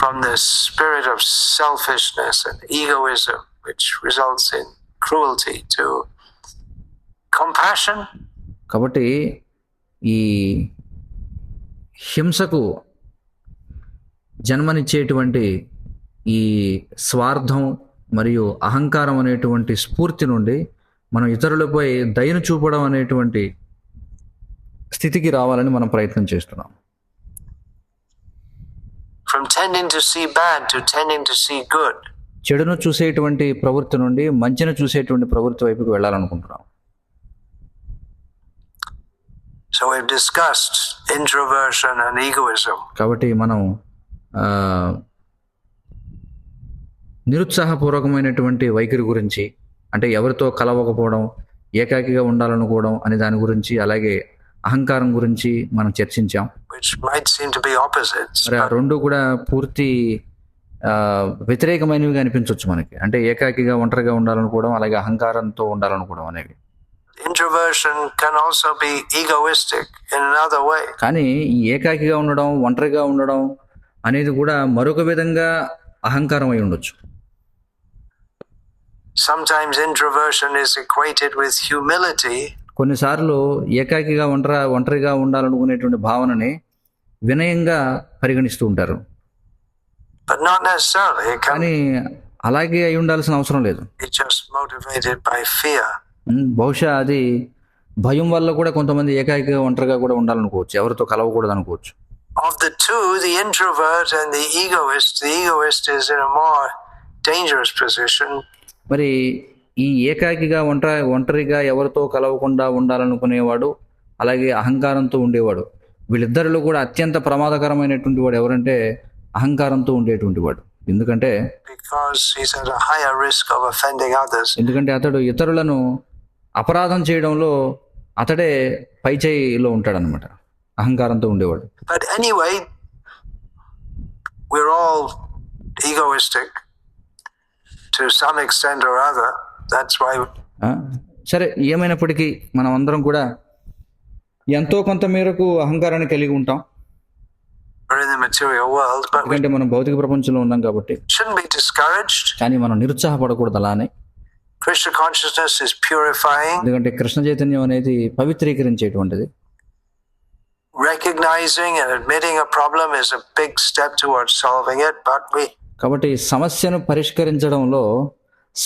From the spirit of selfishness and egoism, which results in cruelty, to compassion. కాబట్టి ఈ హింసకు జన్మనిచ్చేటువంటి ఈ స్వార్థం మరియు అహంకారం అనేటువంటి స్ఫూర్తి నుండి మనం ఇతరులపై దయను చూపడం అనేటువంటి స్థితికి రావాలని మనం ప్రయత్నం చేస్తున్నాం. From tending to see bad to tending to see good. చెడును చూసేటువంటి ప్రవృత్తి నుండి మంచిని చూసేటువంటి ప్రవృత్తి వైపుకి వెళ్ళాలనుకుంటున్నాం. So we've discussed introversion and egoism. కాబట్టి మనం నిరుత్సాహపూర్వకమైనటువంటి వైఖరి గురించి, అంటే ఎవరితో కలవకపోవడం, ఏకాకిగా ఉండాలనుకోవడం అనే దాని గురించి, అలాగే అహంకారం గురించి మనం చర్చించాం. Which might seem to be opposites. మరి ఆ రెండు కూడా పూర్తి వ్యతిరేకమైనవిగా అనిపించవచ్చు మనకి. అంటే ఏకాకిగా ఒంటరిగా ఉండాలనుకోవడం, అలాగే అహంకారంతో ఉండాలనుకోవడం అనేవి. Introversion can also be egoistic in another way. కానీ ఈ ఏకాకిగా ఉండడం, ఒంటరిగా ఉండడం అనేది కూడా మరొక విధంగా అహంకారం అయి ఉండొచ్చు. Sometimes introversion is equated with humility. కొన్నిసార్లు ఏకాకిగా ఒంటరిగా ఉండాలనుకునేటువంటి భావనని వినయంగా పరిగణిస్తూ ఉంటారు. But not necessarily. It can కానీ అలాగే అయి ఉండాల్సిన అవసరం లేదు. be just motivated by fear. బహుశా అది భయం వల్ల కూడా కొంతమంది ఏకాకిగా ఒంటరిగా కూడా ఉండాలనుకోవచ్చు, ఎవరితో కలవకూడదు అనుకోవచ్చు. Of the two, the introvert and the egoist is in a more dangerous position. మరి ఈ ఏకాకిగా ఒంటరిగా ఎవరితో కలవకుండా ఉండాలనుకునేవాడు, అలాగే అహంకారంతో ఉండేవాడు, వీళ్ళిద్దరిలో కూడా అత్యంత ప్రమాదకరమైనటువంటి వాడు ఎవరంటే అహంకారంతో ఉండేటువంటి వాడు. ఎందుకంటే Because he's at a higher risk of offending others. అతడు ఇతరులను అపరాధం చేయడంలో అతడే పైచేయిలో ఉంటాడనమాట, అహంకారంతో ఉండేవాడు. But anyway, we're all egoistic to some extent or other. That's why. సరే, ఏమైనప్పటికీ మనం అందరం కూడా ఎంతో కొంత మేరకు అహంకారాన్ని కలిగి ఉంటాం. We're in the material world, but we ఎందుకంటే మనం భౌతిక ప్రపంచంలో ఉన్నాం కాబట్టి. shouldn't be discouraged. కానీ మనం నిరుత్సాహపడకూడదు అలానే. Krishna consciousness is purifying. ఎందుకంటే కృష్ణ చైతన్యం అనేది పవిత్రీకరించేటువంటిది. Recognizing and admitting a problem is a big step towards solving it, but కాబట్టి సమస్యను పరిష్కరించడంలో,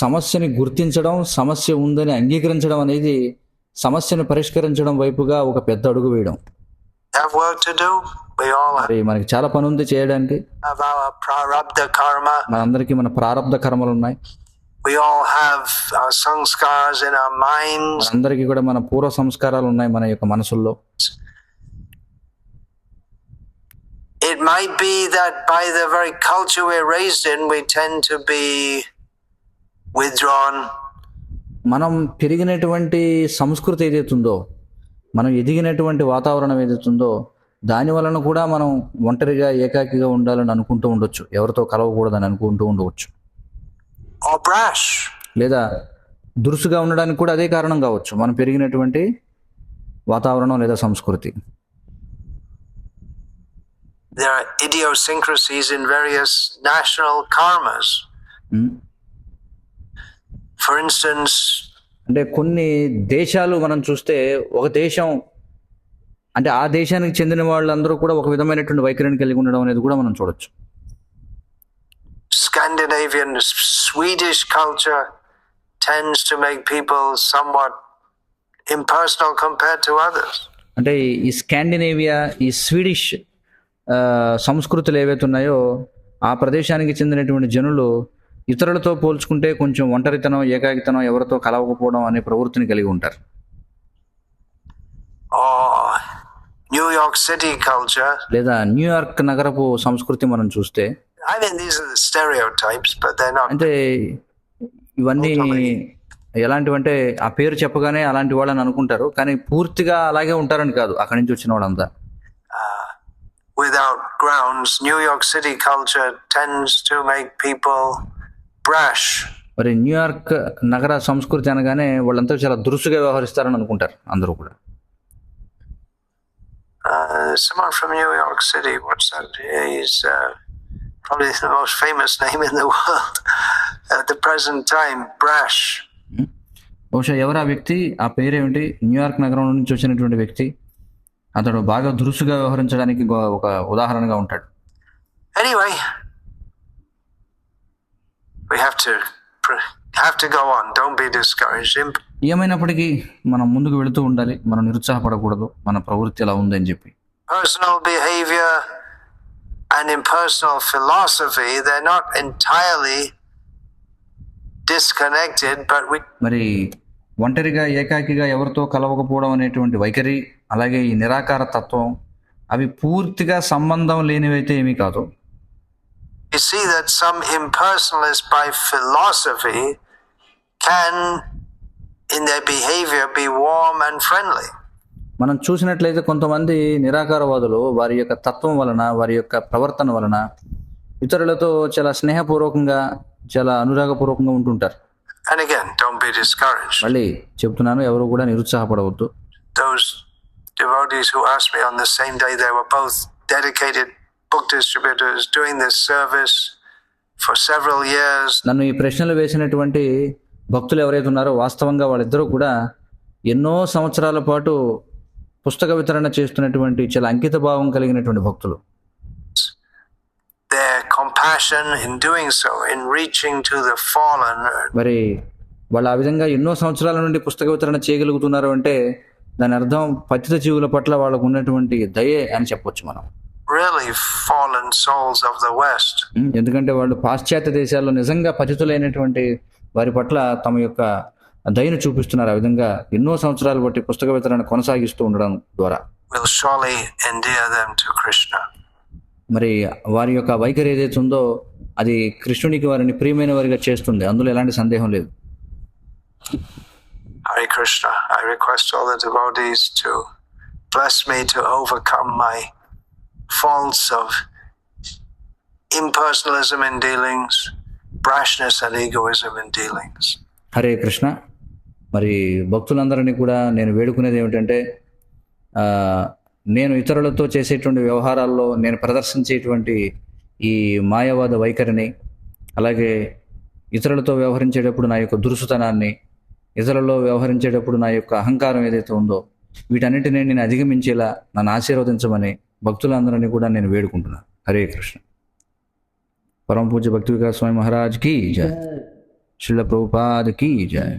సమస్యని గుర్తించడం, సమస్య ఉందని అంగీకరించడం అనేది సమస్యను పరిష్కరించడం వైపుగా ఒక పెద్ద అడుగు వేయడం. have work to do. We all మరి మనకి చాలా పని ఉంది చేయడానికి. have our prarabdha karma. మనందరికీ మన ప్రారబ్ధ కర్మలు ఉన్నాయి. We all have our sanskars in our minds. మనందరికీ కూడా మన పూర్వ సంస్కారాలు ఉన్నాయి మన యొక్క మనసుల్లో. It might be that by the very culture we're raised in, we tend to be withdrawn. మనం పెరిగినటువంటి సంస్కృతి ఏదైతుందో, మనం ఎదిగినటువంటి వాతావరణం ఏదైతుందో, దాని వలన కూడా మనం ఒంటరిగా ఏకాకిగా ఉండాలని అనుకుంటూ ఉండొచ్చు, ఎవరితో కలవకూడదని అనుకుంటూ ఉండవచ్చు. Or brash. లేదా దురుసుగా ఉండడానికి కూడా అదే కారణం కావచ్చు, మనం పెరిగినటువంటి వాతావరణం లేదా సంస్కృతి. There are idiosyncrasies in various national karmas. For instance, అంటే కొన్ని దేశాలు మనం చూస్తే, ఒక దేశం అంటే ఆ దేశానికి చెందిన వాళ్ళందరూ కూడా ఒక విధమైనటువంటి వైఖరిని కలిగి ఉండడం అనేది కూడా మనం చూడొచ్చు. Scandinavian, Swedish culture tends to make people somewhat impersonal compared to others. అంటే ఈ స్కాండినేవియా, ఈ స్వీడిష్ సంస్కృతులు ఏవైతే ఉన్నాయో, ఆ ప్రదేశానికి చెందినటువంటి జనులు ఇతరులతో పోల్చుకుంటే కొంచెం ఒంటరితనం, ఏకాకితనం, ఎవరితో కలవకపోవడం అనే ప్రవృత్తిని కలిగి ఉంటారు. New York City culture. లేదా న్యూయార్క్ నగరపు సంస్కృతి మనం చూస్తే, I mean, these are the stereotypes, but they're not. అంటే ఇవన్నీ ఎలాంటివంటే ఆ పేరు చెప్పగానే అలాంటి వాళ్ళని అనుకుంటారు, కానీ పూర్తిగా అలాగే ఉంటారని కాదు అక్కడి నుంచి వచ్చిన వాళ్ళంతా. Without grounds, New York City culture tends to make people brash. మరి న్యూయార్క్ నగర సంస్కృతి అనగానే వాళ్ళంతా చాలా దురుసుగా వ్యవహరిస్తారని అనుకుంటారు అందరూ కూడా. Someone from New York City, what's that? He's probably the most famous name in the world at the present time, Brash. బహుశా ఎవరు ఆ వ్యక్తి, ఆ పేరేమిటి? న్యూయార్క్ నగరం నుంచి వచ్చినటువంటి వ్యక్తి, అతడు బాగా దురుసుగా వ్యవహరించడానికి ఒక ఉదాహరణగా ఉంటాడు. Anyway, we have to go on. Don't be discouraged. ఏమైనప్పటికీ మనం ముందుకు వెళుతూ ఉండాలి, మనం నిరుత్సాహపడకూడదు, మన ప్రవృత్తి ఎలా ఉందని చెప్పి. Personal behavior and impersonal philosophy, they're not entirely disconnected, but మరి ఒంటరిగా ఏకాకిగా ఎవరితో కలవకపోవడం అనేటువంటి వైఖరి, అలాగే ఈ నిరాకార తత్వం, అవి పూర్తిగా సంబంధం లేనివైతే ఏమీ కాదు. You see that some impersonalists by philosophy can in their behavior be warm and friendly. మనం చూసినట్లయితే కొంతమంది నిరాకారవాదులు వారి యొక్క తత్వం వలన, వారి యొక్క ప్రవర్తన వలన ఇతరులతో చాలా స్నేహపూర్వకంగా, చాలా అనురాగపూర్వకంగా ఉంటుంటారు. And again, don't be discouraged. మళ్ళీ చెప్తున్నాను, ఎవరు కూడా నిరుత్సాహపడవద్దు. Those devotees who asked me on the same day, they were both dedicated book distributors doing this service for several years. నన్ను ఈ ప్రశ్నలు వేసినటువంటి భక్తులు ఎవరైతే ఉన్నారో, వాస్తవంగా వాళ్ళిద్దరూ కూడా ఎన్నో సంవత్సరాల పాటు పుస్తక వితరణ చేస్తున్నటువంటి చాలా అంకిత భావం కలిగినటువంటి భక్తులు. Their compassion in doing so, in reaching to the fallen. మరి వాళ్ళు ఆ విధంగా ఎన్నో సంవత్సరాల నుండి పుస్తక వితరణ చేయగలుగుతున్నారు అంటే దాని అర్థం పతిత జీవుల పట్ల వాళ్ళకు ఉన్నటువంటి దయే అని చెప్పొచ్చు మనం. Really fallen souls of the West. ఎందుకంటే వాళ్ళు పాశ్చాత్య దేశాల్లో నిజంగా పతితులైనటువంటి వారి పట్ల తమ యొక్క దయను చూపిస్తున్నారు. ఆ విధంగా ఎన్నో సంవత్సరాలు బట్టి పుస్తక వితరణ కొనసాగిస్తూ ఉండడం ద్వారా Will surely endear them to Krishna. మరి వారి యొక్క వైఖరి ఏదైతే ఉందో అది కృష్ణునికి వారిని ప్రియమైన వారిగా చేస్తుంది, అందులో ఎలాంటి సందేహం లేదు. Hare Krishna. I request all the devotees to bless me to overcome my faults of impersonalism in dealings, brashness and egoism in dealings. Hare Krishna. మరి భక్తులందరినీ కూడా నేను వేడుకునేది ఏమిటంటే నేను ఇతరులతో చేసేటువంటి వ్యవహారాల్లో నేను ప్రదర్శించేటువంటి ఈ మాయావాద వైఖరిని, అలాగే ఇతరులతో వ్యవహరించేటప్పుడు నా యొక్క దురుసుతనాన్ని, ఇతరులలో వ్యవహరించేటప్పుడు నా యొక్క అహంకారం ఏదైతే ఉందో వీటన్నిటిని నేను అధిగమించేలా నన్ను ఆశీర్వదించమని భక్తులందరినీ కూడా నేను వేడుకుంటున్నాను. హరే కృష్ణ. పరమ పూజ్య భక్తి వికాస్ స్వామి మహారాజ్ కీ జయ. శ్రీల ప్రభుపాద కీ జయ.